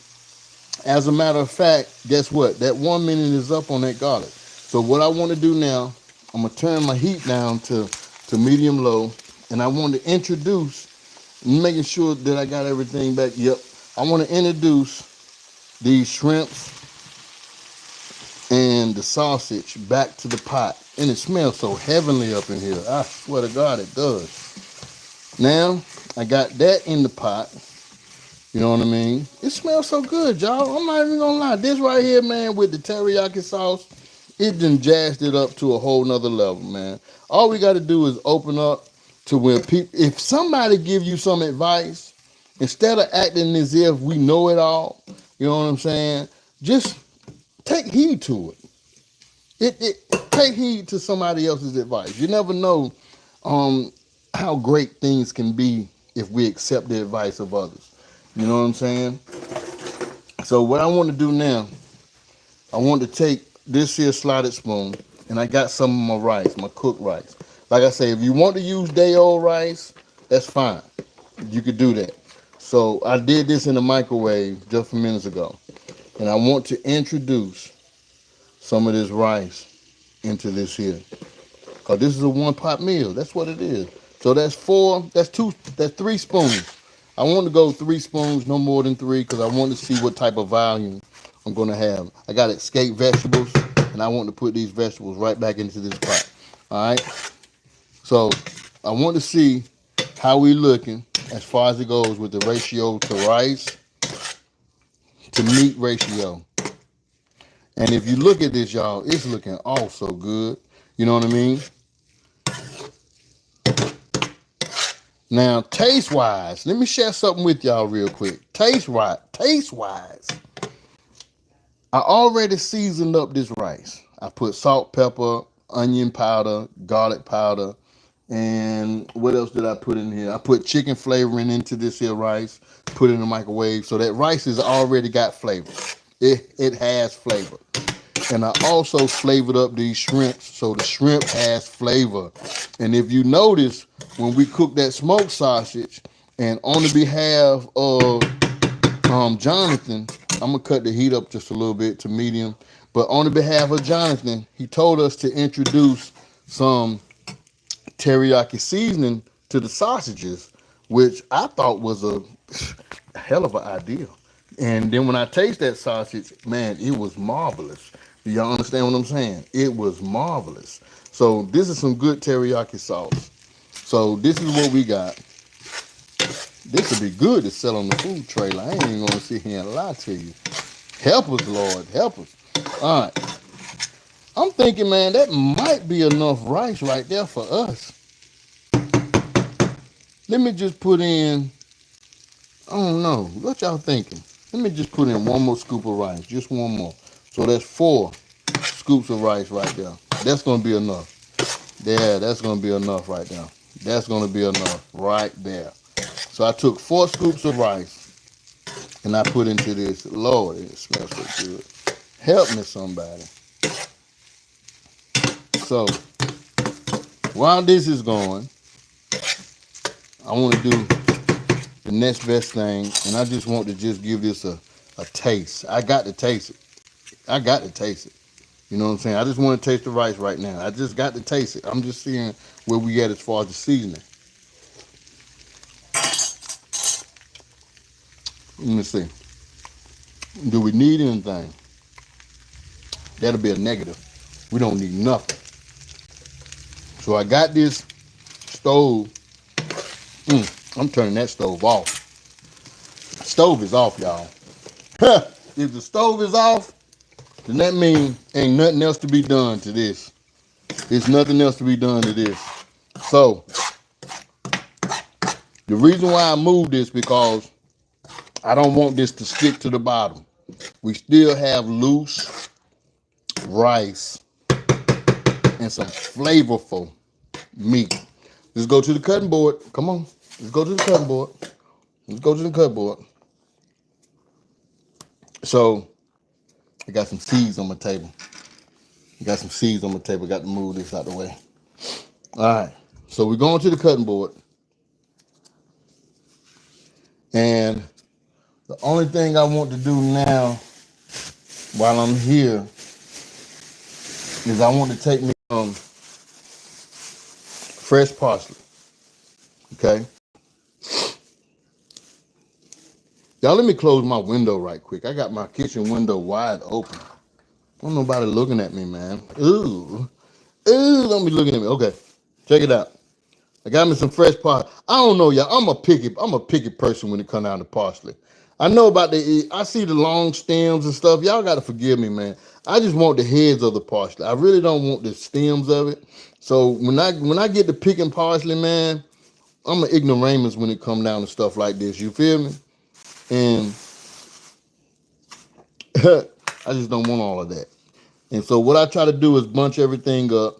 as a matter of fact, guess what? That 1 minute is up on that garlic. So what I want to do now, I'm going to turn my heat down to medium low, and I want to introduce, making sure that I got everything back. Yep. I want to introduce these shrimps and the sausage back to the pot. And it smells so heavenly up in here. I swear to God, it does. Now, I got that in the pot. You know what I mean? It smells so good, y'all. I'm not even gonna lie. This right here, man, with the teriyaki sauce, it done jazzed it up to a whole nother level, man. All we gotta do is open up to where people, if somebody give you some advice, instead of acting as if we know it all, you know what I'm saying? Just take heed to it. Take heed to somebody else's advice. You never know how great things can be if we accept the advice of others. You know what I'm saying? So what I want to do now, I want to take this here slotted spoon, and I got some of my rice, my cooked rice. Like I say, if you want to use day-old rice, that's fine. You could do that. So I did this in the microwave just a few minutes ago, and I want to introduce some of this rice into this here, because this is a one-pot meal. That's what it is. So that's 3 spoons. I want to go 3 spoons, no more than 3, because I want to see what type of volume I'm going to have. I got escaped vegetables, and I want to put these vegetables right back into this pot. All right? So I want to see how we looking as far as it goes with the ratio to rice to meat ratio. And if you look at this, y'all, it's looking all so good. You know what I mean? Now, taste-wise, let me share something with y'all real quick. Taste-wise, I already seasoned up this rice. I put salt, pepper, onion powder, garlic powder, and what else did I put in here? I put chicken flavoring into this here rice, put it in the microwave. So that rice has already got flavor. It has flavor. And I also flavored up these shrimps, so the shrimp has flavor. And if you notice, when we cook that smoked sausage, and on the behalf of Jonathan, I'm gonna cut the heat up just a little bit to medium, but on the behalf of Jonathan, he told us to introduce some teriyaki seasoning to the sausages, which I thought was a hell of an idea. And then when I taste that sausage, man, it was marvelous. Do y'all understand what I'm saying? It was marvelous. So this is some good teriyaki sauce. So this is what we got. This would be good to sell on the food trailer. I ain't even gonna sit here and lie to you. Help us, Lord, help us. All right. I'm thinking, man, that might be enough rice right there for us. Let me just put in, I don't know, what y'all thinking? Let me just put in 1 more scoop of rice, just 1 more. So that's 4 scoops of rice right there. That's gonna be enough. Yeah, that's gonna be enough right there. That's gonna be enough right there. So I took 4 scoops of rice and I put into this. Lord, it smells so good. Help me, somebody. So while this is going, I want to do the next best thing, and I just want to just give this a taste. I got to taste it. I got to taste it. You know what I'm saying? I just want to taste the rice right now. I just got to taste it. I'm just seeing where we at as far as the seasoning. Let me see. Do we need anything? That'll be a negative. We don't need nothing. So I got this stove. I'm turning that stove off. Stove is off, y'all. If the stove is off, then that means ain't nothing else to be done to this. There's nothing else to be done to this. So, the reason why I moved this because I don't want this to stick to the bottom. We still have loose rice and some flavorful meat. Let's go to the cutting board. Come on. Let's go to the cutting board. Let's go to the cutting board. So, I got some seeds on my table. Got to move this out the way. All right. So, we're going to the cutting board. And the only thing I want to do now while I'm here is I want to take me fresh parsley. Okay? Y'all, let me close my window right quick. I got my kitchen window wide open. Don't nobody looking at me, man. Ooh, don't be looking at me. Okay, check it out. I got me some fresh parsley. I don't know, y'all. I'm a picky person when it comes down to parsley. I know about I see the long stems and stuff. Y'all got to forgive me, man. I just want the heads of the parsley. I really don't want the stems of it. So when I get to picking parsley, man, I'm an ignoramus when it comes down to stuff like this. You feel me? And I just don't want all of that. And so what I try to do is bunch everything up.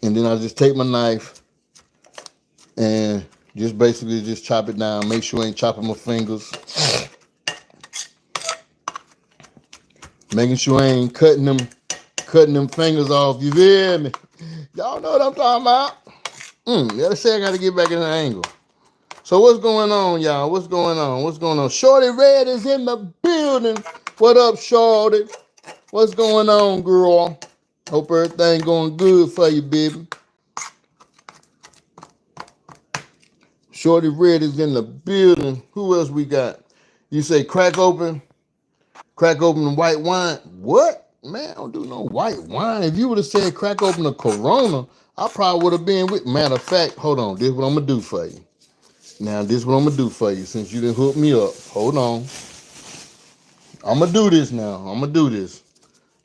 And then I just take my knife and just basically just chop it down. Make sure I ain't chopping my fingers. Making sure I ain't cutting them fingers off. You feel me? Y'all know what I'm talking about. Let's say I got to get back in the angle. So what's going on, y'all? What's going on? Shorty Red is in the building. What up, Shorty? What's going on, girl? Hope everything going good for you, baby. Shorty Red is in the building. Who else we got? You say crack open the white wine. What? Man, I don't do no white wine. If you would have said crack open a Corona, I probably would have been with. Matter of fact, hold on. This is what I'm going to do for you. Now, this is what I'm going to do for you since you didn't hook me up. Hold on. I'm going to do this now. I'm going to do this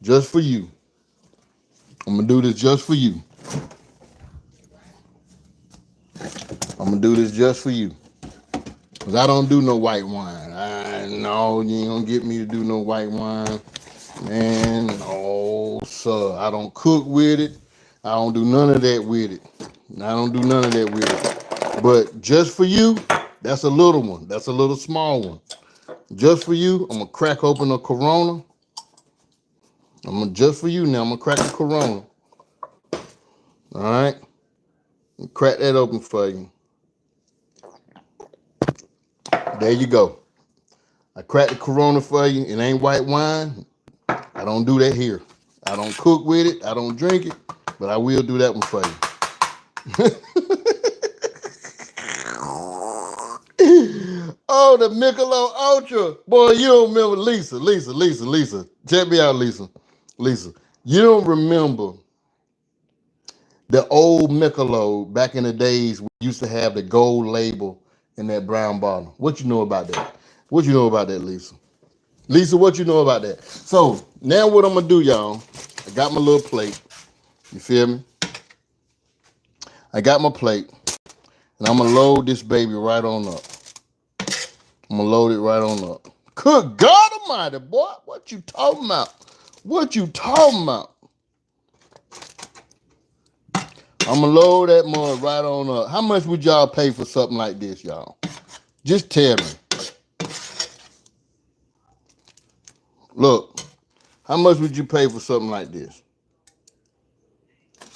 just for you. I'm going to do this just for you. Because I don't do no white wine. No, you ain't going to get me to do no white wine. Man, no, sir. I don't cook with it. I don't do none of that with it. But just for you, that's a little one. That's a little small one. Just for you, I'm going to crack open a Corona. Just for you now, I'm going to crack a Corona. All right? Crack that open for you. There you go. I cracked the Corona for you. It ain't white wine. I don't do that here. I don't cook with it. I don't drink it. But I will do that one for you. Oh, the Michelob Ultra. Boy, you don't remember Lisa. Check me out, Lisa. You don't remember the old Michelob back in the days we used to have the gold label in that brown bottle. What you know about that? Lisa? Lisa, what you know about that? So, now what I'm going to do, y'all, I got my little plate. You feel me? I got my plate, and I'm going to load this baby right on up. Good God Almighty, boy. What you talking about? I'm going to load that mud right on up. How much would y'all pay for something like this, y'all? Just tell me. Look, how much would you pay for something like this?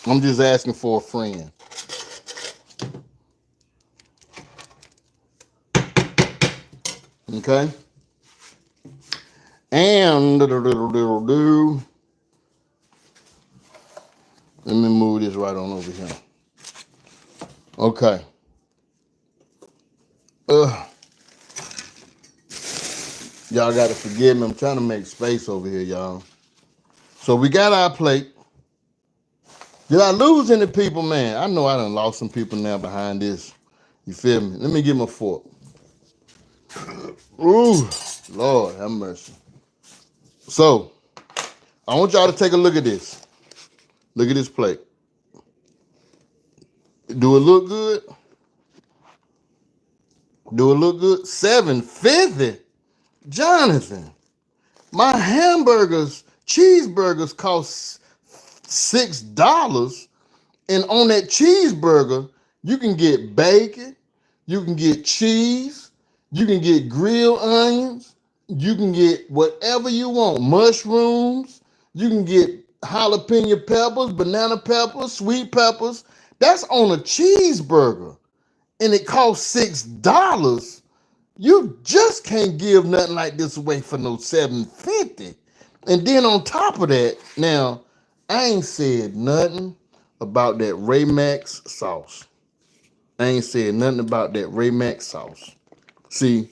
I'm just asking for a friend. Okay? And let me move this right on over here. Okay. Y'all got to forgive me. I'm trying to make space over here, y'all. So we got our plate. Did I lose any people, man? I know I done lost some people now behind this. You feel me? Let me get my fork. Ooh, Lord have mercy. So, I want y'all to take a look at this. Look at this plate. Do it look good? Do it look good? $7.50? Jonathan, my cheeseburgers cost $6. And on that cheeseburger, you can get bacon, you can get cheese, you can get grilled onions, you can get whatever you want, mushrooms, you can get jalapeno peppers, banana peppers, sweet peppers. That's on a cheeseburger. And it costs $6. You just can't give nothing like this away for no $7.50. And then on top of that, now, I ain't said nothing about that Mack's sauce. I ain't said nothing about that Mack's sauce. See,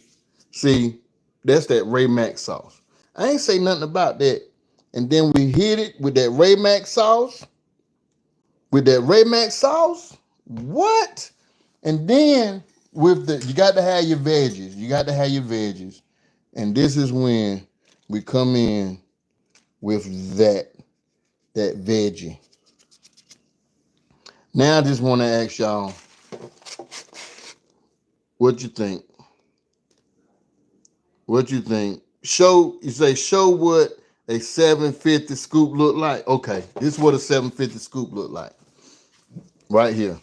that's that Mack's sauce. I ain't say nothing about that. And then we hit it with that Mack's sauce. With that Mack's sauce? What? And then with you got to have your veggies. You got to have your veggies. And this is when we come in with that veggie. Now I just want to ask y'all, what you think? What you think? Show what a $7.50 scoop look like. Okay, this is what a $7.50 scoop look like. Right here.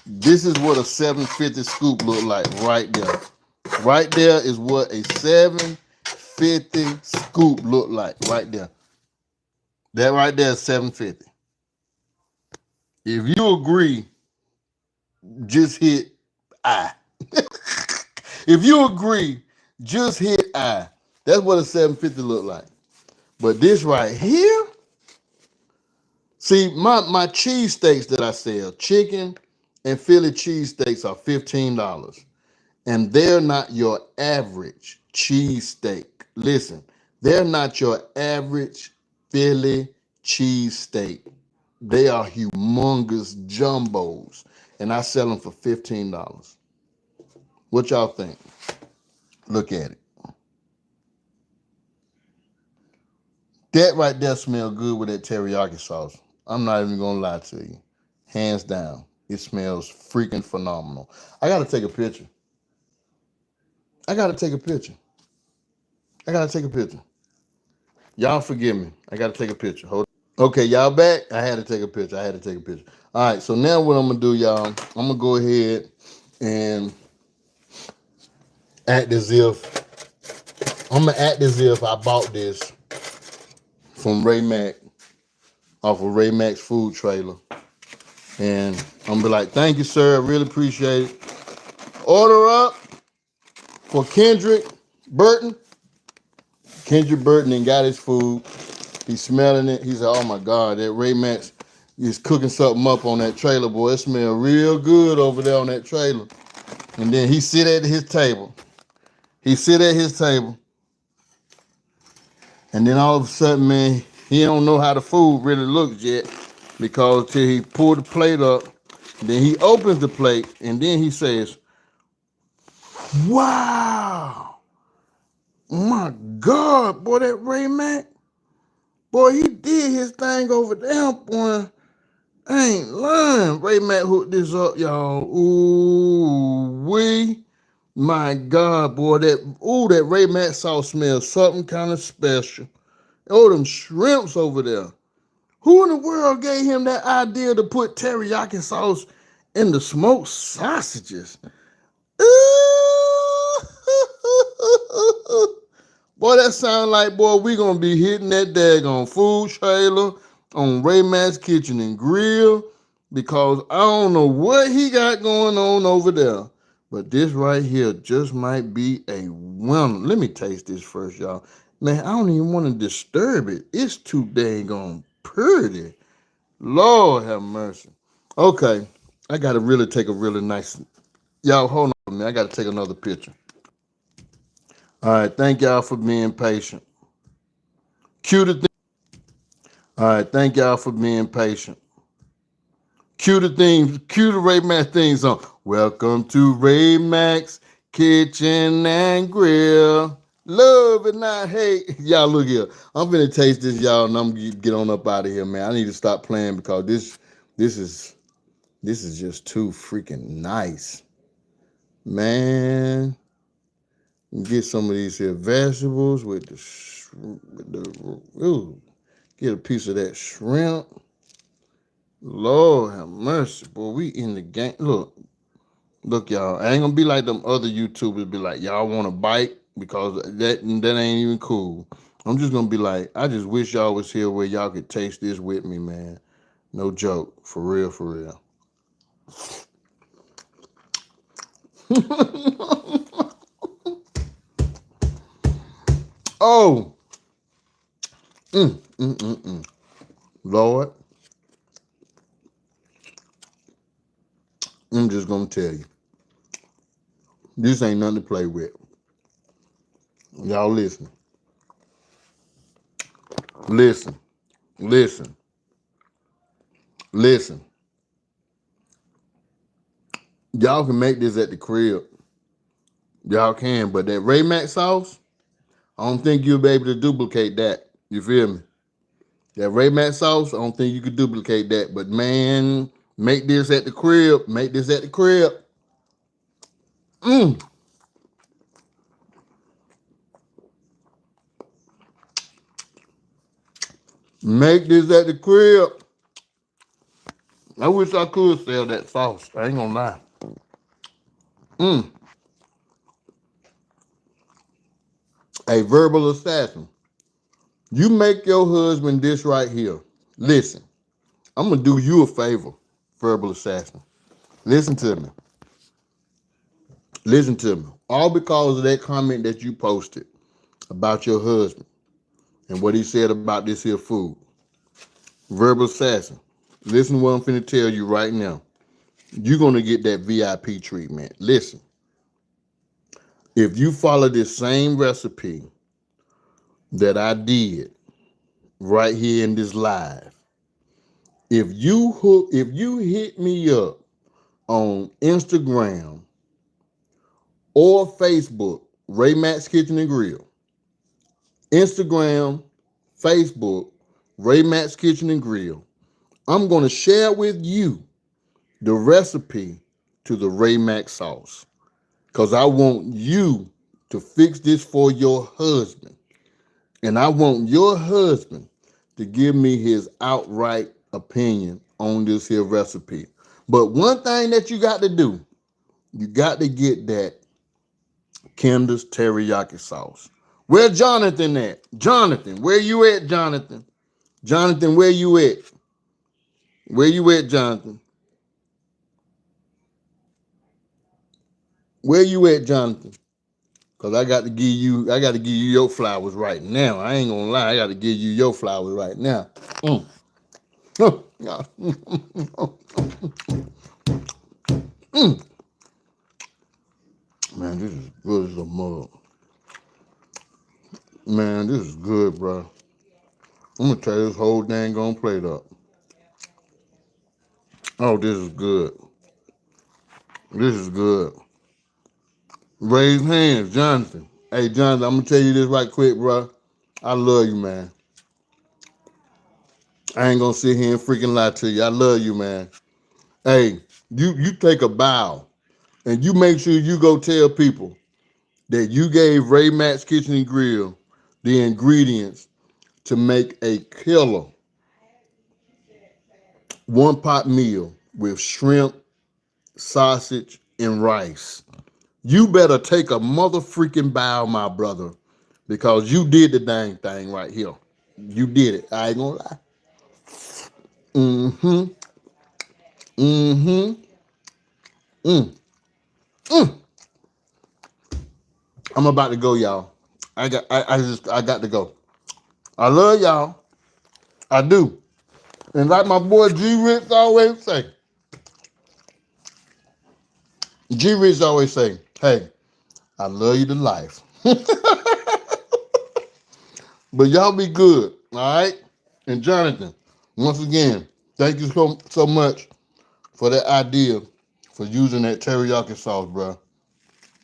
This is what a $7.50 scoop look like right there. Right there is what a $7.50 scoop look like right there. That right there is $7.50. If you agree, just hit I. If you agree, just hit I. That's what a $7.50 look like. But this right here, see, my cheesesteaks that I sell, chicken and Philly cheesesteaks are $15. And they're not your average cheesesteak. Listen, they're not your average Philly cheesesteak. They are humongous jumbos. And I sell them for $15. What y'all think? Look at it. That right there smells good with that teriyaki sauce. I'm not even going to lie to you. Hands down. It smells freaking phenomenal. I got to take a picture. Y'all forgive me. I got to take a picture. Hold on. Okay, y'all back? I had to take a picture. All right, so now what I'm going to do, y'all, I'm going to go ahead and act as if I bought this from Mack, off of Mack's food trailer. And I'm going to be like, thank you, sir. I really appreciate it. Order up for Kendrick Burton. Kendrick Burton and got his food. He's smelling it. He said, oh my God, that Mack is cooking something up on that trailer, boy. It smells real good over there on that trailer. And then he sit at his table. And then all of a sudden, man, he don't know how the food really looks yet, because till he pulled the plate up, then he opens the plate, and then he says, wow, my God, boy, that Mack, boy, he did his thing over there, boy. I ain't lying. Mack hooked this up, y'all. Ooh, my God, boy, that Mack sauce smells something kind of special. Oh, them shrimps over there. Who in the world gave him that idea to put teriyaki sauce in the smoked sausages? Ooh. Boy, that sound like, boy, we gonna be hitting that daggone food trailer on Ray Mack's Kitchen and Grill because I don't know what he got going on over there. But this right here just might be a winner. Let me taste this first, y'all. Man, I don't even want to disturb it. It's too dang on pretty. Lord have mercy. Okay, I got to really take a really nice... Y'all, hold on, man. I got to take another picture. All right, thank y'all for being patient. Cue the thing. All right, thank y'all for being patient. Cue the theme, cue the Ray Mack theme song. Welcome to Ray Mack's Kitchen and Grill. Love and not hate. Y'all look here. I'm finna taste this, y'all, and I'm gonna get on up out of here, man. I need to stop playing because this is just too freaking nice. Man. Get some of these here vegetables with ooh, get a piece of that shrimp. Lord have mercy, boy. We in the game. Look, y'all. I ain't gonna be like them other YouTubers. Be like, y'all want a bite because that ain't even cool. I'm just gonna be like, I just wish y'all was here where y'all could taste this with me, man. No joke, for real, for real. Oh, Lord, I'm just gonna tell you, this ain't nothing to play with. Y'all listen. Listen. Y'all can make this at the crib. Y'all can, but that Ray Mack sauce, I don't think you'll be able to duplicate that. You feel me? That Ray Mack sauce, I don't think you could duplicate that. But man, make this at the crib. Make this at the crib. Make this at the crib. I wish I could sell that sauce. I ain't gonna lie. A verbal assassin. You make your husband this right here. Listen, I'm gonna do you a favor, verbal assassin. Listen to me. Listen to me. All because of that comment that you posted about your husband and what he said about this here food. Verbal assassin. Listen to what I'm finna tell you right now. You're gonna get that VIP treatment. Listen. If you follow this same recipe that I did right here in this live, if you hit me up on Instagram or Facebook, Ray Mack's Kitchen and Grill, Instagram, Facebook, Ray Mack's Kitchen and Grill, I'm going to share with you the recipe to the Ray Mack sauce because I want you to fix this for your husband. And I want your husband to give me his outright opinion on this here recipe. But one thing that you got to do, you got to get that Kinder's teriyaki sauce. Where Jonathan at? Jonathan, where you at, Jonathan? Jonathan, where you at? Where you at, Jonathan? Where you at, Jonathan? Cause I got to give you your flowers right now. I ain't gonna lie, I got to give you your flowers right now. Man, this is good as a mug. Man, this is good, bro. I'm gonna tear this whole dang on plate up. Oh, this is good. This is good. Raise hands, Jonathan. Hey, Jonathan, I'm gonna tell you this right quick, bro. I love you, man. I ain't gonna sit here and freaking lie to you. I love you, man. Hey, you take a bow and you make sure you go tell people that you gave Ray Mack's Kitchen and Grill the ingredients to make a killer one-pot meal with shrimp, sausage, and rice. You better take a mother freaking bow, my brother, because you did the dang thing right here. You did it. I ain't gonna lie. Mm-hmm. Mm-hmm. Mm. Mm. I'm about to go, y'all. I got to go. I love y'all. I do. And like my boy G Rich always say, hey, I love you to life. But y'all be good, all right? And Jonathan, once again, thank you so much for that idea for using that teriyaki sauce, bro.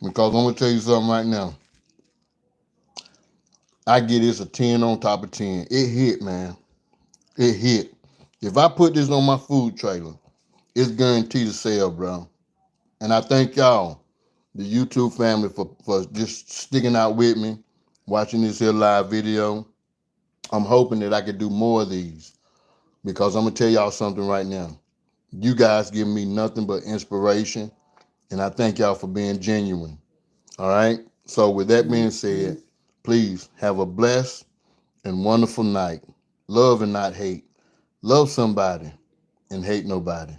Because I'm gonna tell you something right now. I get this a 10 on top of 10. It hit, man. It hit. If I put this on my food trailer, it's guaranteed to sell, bro. And I thank y'all, the YouTube family, for just sticking out with me, watching this here live video. I'm hoping that I can do more of these because I'm gonna tell y'all something right now. You guys give me nothing but inspiration, and I thank y'all for being genuine. All right. So with that being said, please have a blessed and wonderful night. Love and not hate. Love somebody and hate nobody.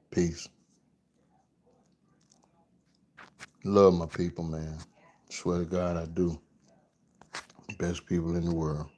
Peace. Love my people, man. Swear to God, I do. Best people in the world.